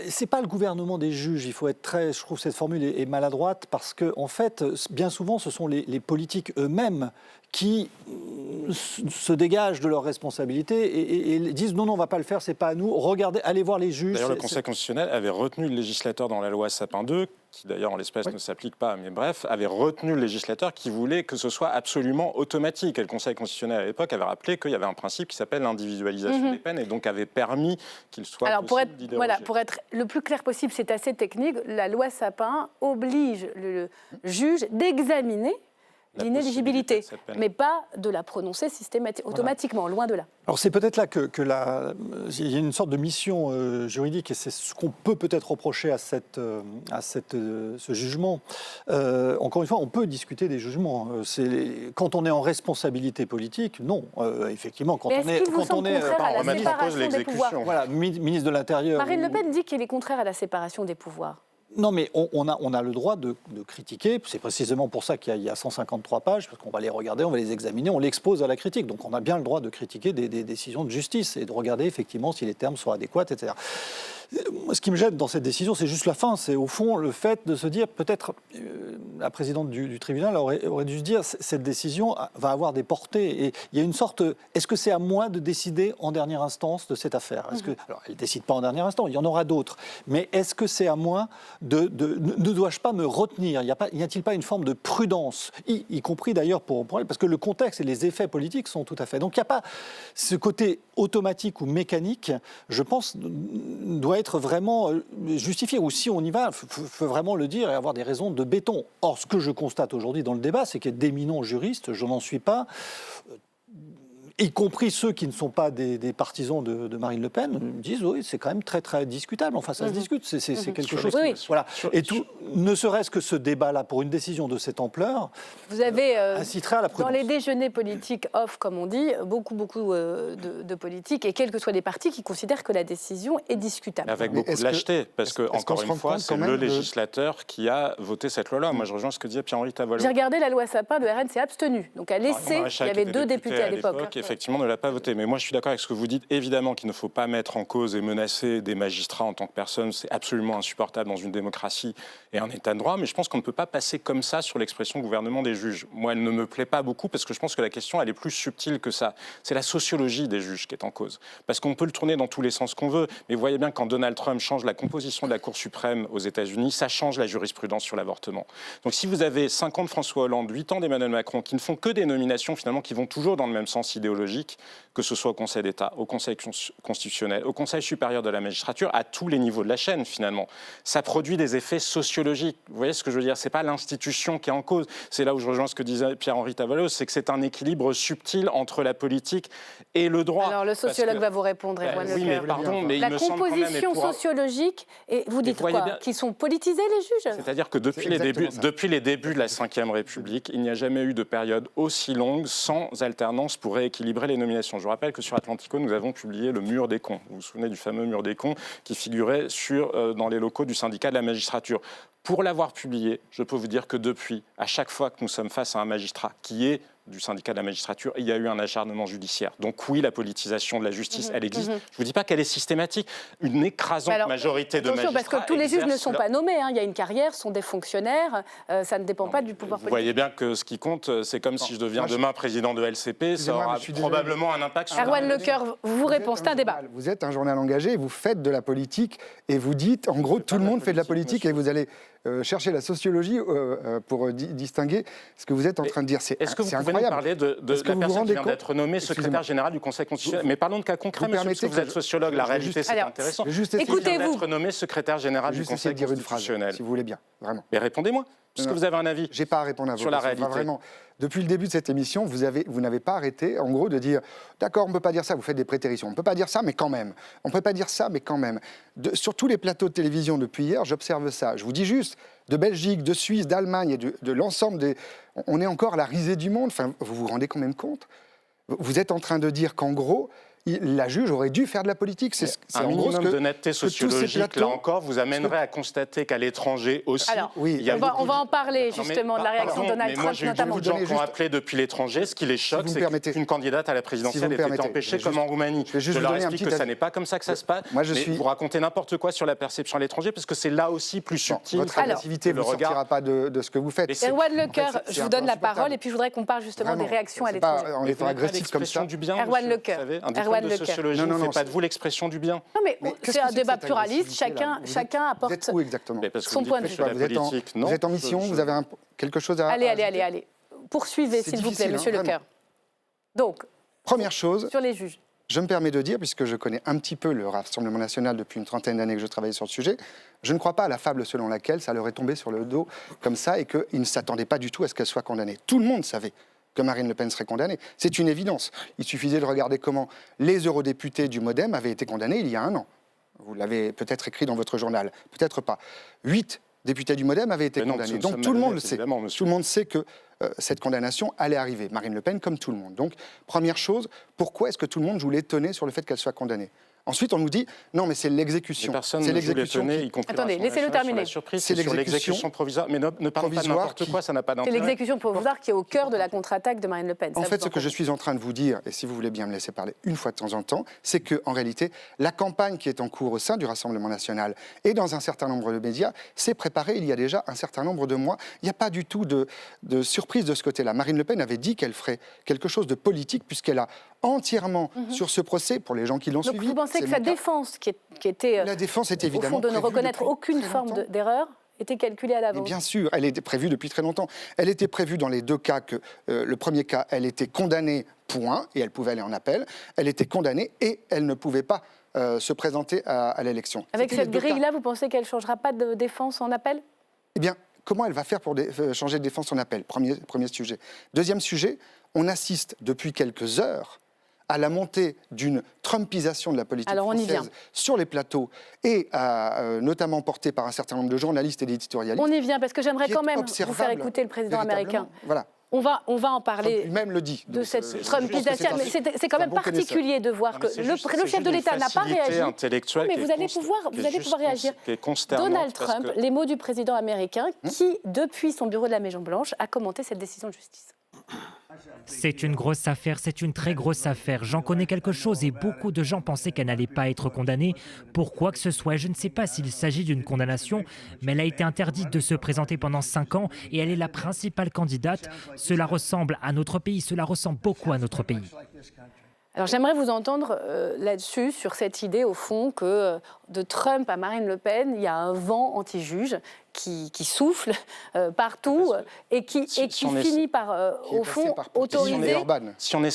c'est pas le gouvernement des juges. Il faut être très. Je trouve que cette formule est maladroite parce que, en fait, bien souvent, ce sont les politiques eux-mêmes qui se dégagent de leurs responsabilités et disent non, on ne va pas le faire, c'est pas à nous. Regardez, allez voir les juges. D'ailleurs, le Conseil constitutionnel avait retenu le législateur dans la loi Sapin 2, qui d'ailleurs en l'espèce ne s'applique pas, mais bref, avait retenu le législateur qui voulait que ce soit absolument automatique. Et le Conseil constitutionnel à l'époque avait rappelé qu'il y avait un principe qui s'appelle l'individualisation des peines et donc avait permis qu'il soit possible d'y déroger. Pour être le plus clair possible, c'est assez technique, la loi Sapin oblige le juge d'examiner l'inéligibilité, mais pas de la prononcer automatiquement, loin de là. Alors c'est peut-être là il y a une sorte de mission juridique et c'est ce qu'on peut peut-être reprocher à ce jugement. Encore une fois, on peut discuter des jugements. Quand on est en responsabilité politique, non. Effectivement, quand on est à la séparation des pouvoirs. Voilà, ministre de l'Intérieur. Marine Le Pen dit qu'il est contraire à la séparation des pouvoirs. Non, mais on a le droit de critiquer. C'est précisément pour ça qu'il y a 153 pages, parce qu'on va les regarder, on va les examiner, on l'expose à la critique. Donc on a bien le droit de critiquer des décisions de justice et de regarder effectivement si les termes sont adéquats, etc. Ce qui me gêne dans cette décision, c'est juste la fin. C'est au fond le fait de se dire, peut-être la présidente du tribunal aurait dû se dire, cette décision va avoir des portées. Et il y a une sorte, est-ce que c'est à moi de décider en dernière instance de cette affaire ? Alors elle ne décide pas en dernière instance, il y en aura d'autres. Mais est-ce que c'est à moi ne dois-je pas me retenir ? Y a-t-il pas une forme de prudence, y compris d'ailleurs pour elle, parce que le contexte et les effets politiques sont tout à fait. Donc il n'y a pas ce côté automatique ou mécanique, je pense, doit être vraiment justifié. Ou si on y va, il faut vraiment le dire et avoir des raisons de béton. Or, ce que je constate aujourd'hui dans le débat, c'est qu'il y a d'éminents juristes, je n'en suis pas, y compris ceux qui ne sont pas des partisans de Marine Le Pen, disent oui, c'est quand même très très discutable. Enfin, ça se discute, c'est quelque chose. Voilà. Et tout, ne serait-ce que ce débat-là, pour une décision de cette ampleur, vous avez inciterait à la prudence. Dans les déjeuners politiques off, comme on dit, beaucoup de politiques et quels que soient les partis qui considèrent que la décision est discutable. Avec beaucoup de lâcheté, parce que encore une fois, c'est le législateur qui a voté cette loi-là. Moi, je rejoins ce que disait Pierre-Henri Tavoyot. J'ai regardé la loi Sapin, le RN s'est abstenu, donc a laissé. Il y avait 2 députés à l'époque. Effectivement, ne l'a pas voté. Mais moi, je suis d'accord avec ce que vous dites. Évidemment qu'il ne faut pas mettre en cause et menacer des magistrats en tant que personne. C'est absolument insupportable dans une démocratie et un État de droit. Mais je pense qu'on ne peut pas passer comme ça sur l'expression gouvernement des juges. Moi, elle ne me plaît pas beaucoup parce que je pense que la question, elle est plus subtile que ça. C'est la sociologie des juges qui est en cause. Parce qu'on peut le tourner dans tous les sens qu'on veut. Mais vous voyez bien que quand Donald Trump change la composition de la Cour suprême aux États-Unis, ça change la jurisprudence sur l'avortement. Donc si vous avez 5 ans de François Hollande, 8 ans d'Emmanuel Macron, qui ne font que des nominations finalement qui vont toujours dans le même sens idéologique, que ce soit au Conseil d'État, au Conseil constitutionnel, au Conseil supérieur de la magistrature, à tous les niveaux de la chaîne finalement. Ça produit des effets sociologiques. Vous voyez ce que je veux dire ? C'est pas l'institution qui est en cause. C'est là où je rejoins ce que disait Pierre-Henri Tavoyot, c'est que c'est un équilibre subtil entre la politique et le droit. Alors le sociologue va vous répondre, Erwan Lecœur. Oui, mais pardon, mais la il me semble quand même... La composition sociologique, et vous dites quoi ? Qu'ils sont politisés les juges ? C'est-à-dire que depuis les débuts de la Ve République, il n'y a jamais eu de période aussi longue sans alternance pour rééquilibrer les nominations. Je vous rappelle que sur Atlantico, nous avons publié le mur des cons. Vous vous souvenez du fameux mur des cons qui figurait dans les locaux du syndicat de la magistrature. Pour l'avoir publié, je peux vous dire que depuis, à chaque fois que nous sommes face à un magistrat qui est du syndicat de la magistrature, il y a eu un acharnement judiciaire. Donc oui, la politisation de la justice, elle existe. Je ne vous dis pas qu'elle est systématique. Une écrasante majorité de magistrats... Parce que tous les juges ne sont pas nommés. Il y a une carrière, sont des fonctionnaires. Ça ne dépend pas du pouvoir politique. Vous voyez bien que ce qui compte, c'est comme si je deviens demain président de LCP, ça aura probablement un impact sur... Erwan Lecœur, vous répond, c'est un débat. Vous êtes un journal engagé, vous faites de la politique et vous dites, en gros, tout le monde fait de la politique et vous allez... chercher la sociologie pour distinguer ce que vous êtes en train de dire. Est-ce que vous pouvez nous parler de la personne qui vient d'être nommée secrétaire général du Conseil constitutionnel ? Mais parlons de cas concrets, monsieur, parce que vous êtes sociologue. La réalité, c'est intéressant. Écoutez-vous. Vient d'être nommé secrétaire général du Conseil constitutionnel. Si vous voulez bien, vraiment. Mais répondez-moi, puisque vous avez un avis. J'ai pas à répondre à vous. Sur la réalité. Vraiment. Depuis le début de cette émission, vous n'avez pas arrêté, en gros, de dire « D'accord, on ne peut pas dire ça, vous faites des prétéritions. On ne peut pas dire ça, mais quand même. On ne peut pas dire ça, mais quand même. » Sur tous les plateaux de télévision depuis hier, j'observe ça. Je vous dis juste, de Belgique, de Suisse, d'Allemagne et de l'ensemble des... On est encore à la risée du monde. Enfin, vous vous rendez quand même compte ? Vous êtes en train de dire qu'en gros, la juge aurait dû faire de la politique. C'est un minimum d'honnêteté sociologique, là encore, vous amènerait à constater qu'à l'étranger aussi... Alors, on va en parler justement de la réaction de Donald Trump, notamment. Moi, j'ai eu beaucoup de gens qui ont appelé depuis l'étranger. Ce qui les choque, c'est qu'une candidate à la présidentielle ait été empêchée, comme en Roumanie. Je leur explique que ça n'est pas comme ça que ça se passe. Vous racontez n'importe quoi sur la perception à l'étranger, parce que c'est là aussi plus subtil. Votre agressivité ne sortira pas de ce que vous faites. Erwan Lecoeur, je vous donne la parole, et puis je voudrais qu'on parle justement des réactions à l'étranger. En étant agressif comme ça. Erwan Lecoeur. De sociologie, on ne fait pas de vous l'expression du bien. Non, mais c'est un débat pluraliste, chacun apporte vous êtes où exactement son point de vue. Vous êtes en mission, vous avez quelque chose à... Allez. Poursuivez, s'il vous plaît, monsieur Lecoeur. Donc, première chose, sur les juges. Je me permets de dire, puisque je connais un petit peu le Rassemblement national depuis une trentaine d'années que je travaille sur le sujet, je ne crois pas à la fable selon laquelle ça leur est tombé sur le dos comme ça et qu'ils ne s'attendaient pas du tout à ce qu'elle soit condamnée. Tout le monde savait que Marine Le Pen serait condamnée. C'est une évidence. Il suffisait de regarder comment les eurodéputés du MoDem avaient été condamnés il y a 1 an. Vous l'avez peut-être écrit dans votre journal, peut-être pas. 8 députés du MoDem avaient été condamnés. Donc tout le monde le sait. Tout le monde sait que cette condamnation allait arriver. Marine Le Pen comme tout le monde. Donc première chose, pourquoi est-ce que tout le monde joue l'étonné sur le fait qu'elle soit condamnée ? Ensuite, on nous dit non, mais c'est l'exécution. C'est l'exécution. Attendez, laissez-le terminer. C'est l'exécution provisoire. Mais ne parlons pas de n'importe quoi, ça n'a pas d'intérêt. C'est l'exécution provisoire qui est au cœur de la contre-attaque de Marine Le Pen. En fait, ce que je suis en train de vous dire, et si vous voulez bien me laisser parler une fois de temps en temps, c'est qu'en réalité, la campagne qui est en cours au sein du Rassemblement national et dans un certain nombre de médias s'est préparée il y a déjà un certain nombre de mois. Il n'y a pas du tout de surprise de ce côté-là. Marine Le Pen avait dit qu'elle ferait quelque chose de politique puisqu'elle a entièrement sur ce procès, pour les gens qui l'ont suivi. Vous pensez que sa défense, qui était la défense est évidemment au fond de ne reconnaître aucune forme d'erreur, était calculée à l'avance? Bien sûr, elle était prévue depuis très longtemps. Elle était prévue dans les 2 cas. Le premier cas, elle était condamnée, point, et elle pouvait aller en appel. Elle était condamnée et elle ne pouvait pas se présenter à l'élection. Avec cette grille-là, vous pensez qu'elle ne changera pas de défense en appel? Eh bien, comment elle va faire pour changer de défense en appel? Premier sujet. Deuxième sujet, on assiste depuis quelques heures à la montée d'une trumpisation de la politique française sur les plateaux et notamment portée par un certain nombre de journalistes et d'éditorialistes. On y vient parce que j'aimerais quand même vous faire écouter le président américain. Voilà. On va en parler même le dit, de cette trumpisation. Mais c'est quand même particulier de voir que le chef de l'État n'a pas réagi. Mais vous allez pouvoir réagir. Donald Trump, les mots du président américain qui, depuis son bureau de la Maison-Blanche, a commenté cette décision de justice. C'est une grosse affaire, c'est une très grosse affaire. J'en connais quelque chose et beaucoup de gens pensaient qu'elle n'allait pas être condamnée pour quoi que ce soit. Je ne sais pas s'il s'agit d'une condamnation, mais elle a été interdite de se présenter pendant 5 ans et elle est la principale candidate. Cela ressemble à notre pays, cela ressemble beaucoup à notre pays. Alors j'aimerais vous entendre là-dessus, sur cette idée au fond que de Trump à Marine Le Pen, il y a un vent anti-juge qui souffle partout et qui finit par, au fond, autoriser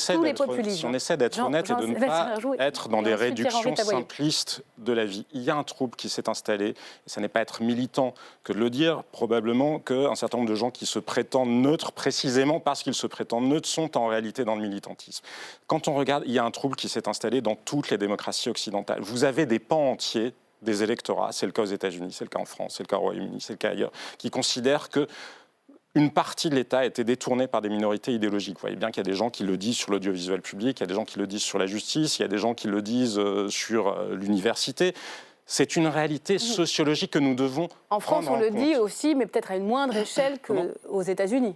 tous les populismes. Si on essaie d'être honnête et de ne pas être dans des réductions simplistes de la vie, il y a un trouble qui s'est installé, et ça n'est pas être militant que de le dire, probablement qu'un certain nombre de gens qui se prétendent neutres, précisément parce qu'ils se prétendent neutres, sont en réalité dans le militantisme. Quand on regarde, il y a un trouble qui s'est installé dans toutes les démocraties occidentales. Vous avez des pans entiers des électorats, c'est le cas aux États-Unis, c'est le cas en France, c'est le cas au Royaume-Uni, c'est le cas ailleurs, qui considèrent que une partie de l'État a été détournée par des minorités idéologiques. Vous voyez bien qu'il y a des gens qui le disent sur l'audiovisuel public, il y a des gens qui le disent sur la justice, il y a des gens qui le disent sur l'université. C'est une réalité sociologique que nous devons en France, on le dit aussi, mais peut-être à une moindre échelle qu'aux États-Unis.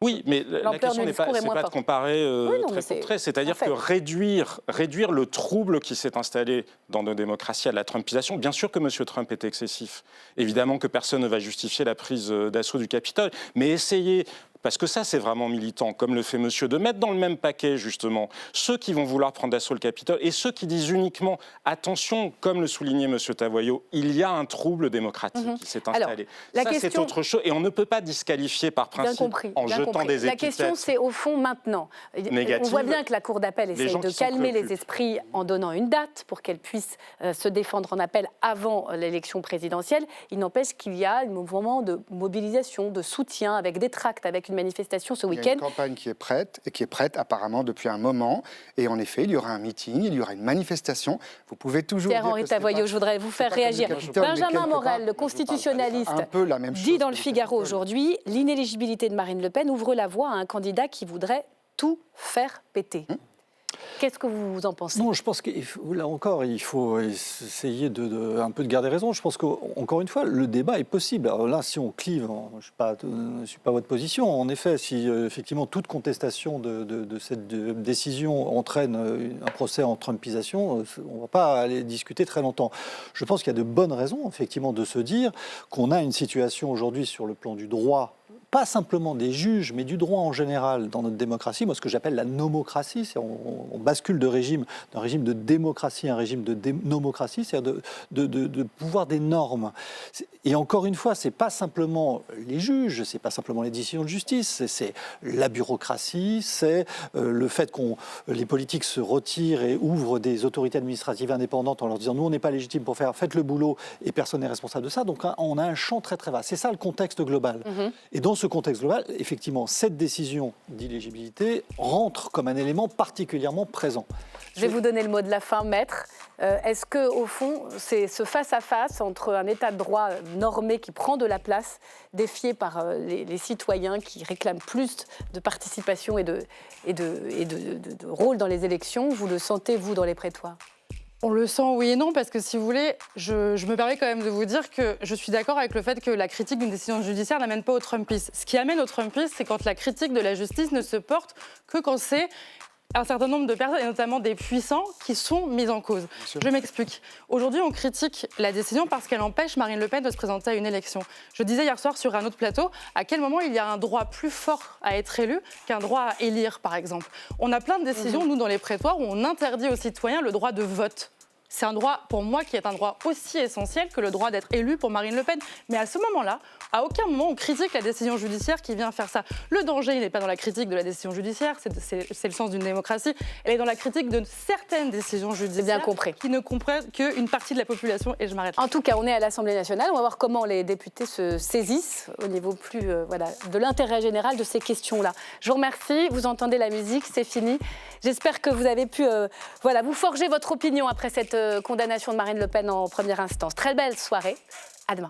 Oui, mais la question n'est pas de comparer trait pour trait. C'est-à-dire que réduire le trouble qui s'est installé dans nos démocraties à la trumpisation, bien sûr que M. Trump est excessif. Évidemment que personne ne va justifier la prise d'assaut du Capitole. Mais essayer... Parce que ça, c'est vraiment militant, comme le fait monsieur, de mettre dans le même paquet, justement, ceux qui vont vouloir prendre d'assaut le Capitole et ceux qui disent uniquement, attention, comme le soulignait monsieur Tavoyot, il y a un trouble démocratique qui s'est installé. Alors, ça, c'est autre chose. Et on ne peut pas disqualifier par principe en jetant des étiquettes. La question, c'est au fond maintenant. On voit bien que la Cour d'appel essaye de calmer les esprits en donnant une date pour qu'elle puisse se défendre en appel avant l'élection présidentielle. Il n'empêche qu'il y a un mouvement de mobilisation, de soutien, avec des tracts, avec une manifestation ce week-end. Il y a une campagne qui est prête, et qui est prête apparemment depuis un moment. Et en effet, il y aura un meeting, il y aura une manifestation. Vous pouvez toujours Pierre-Henri Tavoyot, je voudrais vous faire réagir. Benjamin Morel, le constitutionnaliste, dit dans le Figaro aujourd'hui, l'inéligibilité de Marine Le Pen ouvre la voie à un candidat qui voudrait tout faire péter. Qu'est-ce que vous en pensez? Non, je pense que là encore, il faut essayer un peu de garder raison. Je pense qu'encore une fois, le débat est possible. Alors là, si on clive, je ne suis pas votre position. En effet, si effectivement toute contestation de cette décision entraîne un procès en trumpisation, on ne va pas aller discuter très longtemps. Je pense qu'il y a de bonnes raisons, effectivement, de se dire qu'on a une situation aujourd'hui sur le plan du droit, pas simplement des juges, mais du droit en général dans notre démocratie, moi ce que j'appelle la nomocratie, c'est on bascule d'un régime de démocratie à un régime de nomocratie, c'est-à-dire de pouvoir des normes. Et encore une fois, c'est pas simplement les juges, c'est pas simplement les décisions de justice, c'est la bureaucratie, c'est le fait les politiques se retirent et ouvrent des autorités administratives indépendantes en leur disant nous on n'est pas légitime pour faites le boulot et personne n'est responsable de ça. Donc on a un champ très très vaste. C'est ça le contexte global. Et dans ce contexte global, effectivement, cette décision d'illégibilité rentre comme un élément particulièrement présent. Je vais vous donner le mot de la fin, maître. Est-ce que, au fond, c'est ce face-à-face entre un état de droit normé qui prend de la place, défié par les citoyens qui réclament plus de participation et de rôle dans les élections, vous le sentez, vous, dans les prétoires? On le sent, oui et non, parce que si vous voulez, je me permets quand même de vous dire que je suis d'accord avec le fait que la critique d'une décision judiciaire n'amène pas au Trumpisme. Ce qui amène au Trumpisme, c'est quand la critique de la justice ne se porte que quand c'est un certain nombre de personnes, et notamment des puissants, qui sont mis en cause. Je m'explique. Aujourd'hui, on critique la décision parce qu'elle empêche Marine Le Pen de se présenter à une élection. Je disais hier soir sur un autre plateau à quel moment il y a un droit plus fort à être élu qu'un droit à élire, par exemple. On a plein de décisions, nous, dans les prétoires, où on interdit aux citoyens le droit de vote. C'est un droit, pour moi, qui est un droit aussi essentiel que le droit d'être élu pour Marine Le Pen. Mais à ce moment-là, à aucun moment, on critique la décision judiciaire qui vient faire ça. Le danger, il n'est pas dans la critique de la décision judiciaire, c'est le sens d'une démocratie. Elle est dans la critique de certaines décisions judiciaires bien compris. Qui ne comprennent qu'une partie de la population. Et je m'arrête. En tout cas, on est à l'Assemblée nationale. On va voir comment les députés se saisissent au niveau plus de l'intérêt général de ces questions-là. Je vous remercie. Vous entendez la musique, c'est fini. J'espère que vous avez pu vous forger votre opinion après cette condamnation de Marine Le Pen en première instance. Très belle soirée. À demain.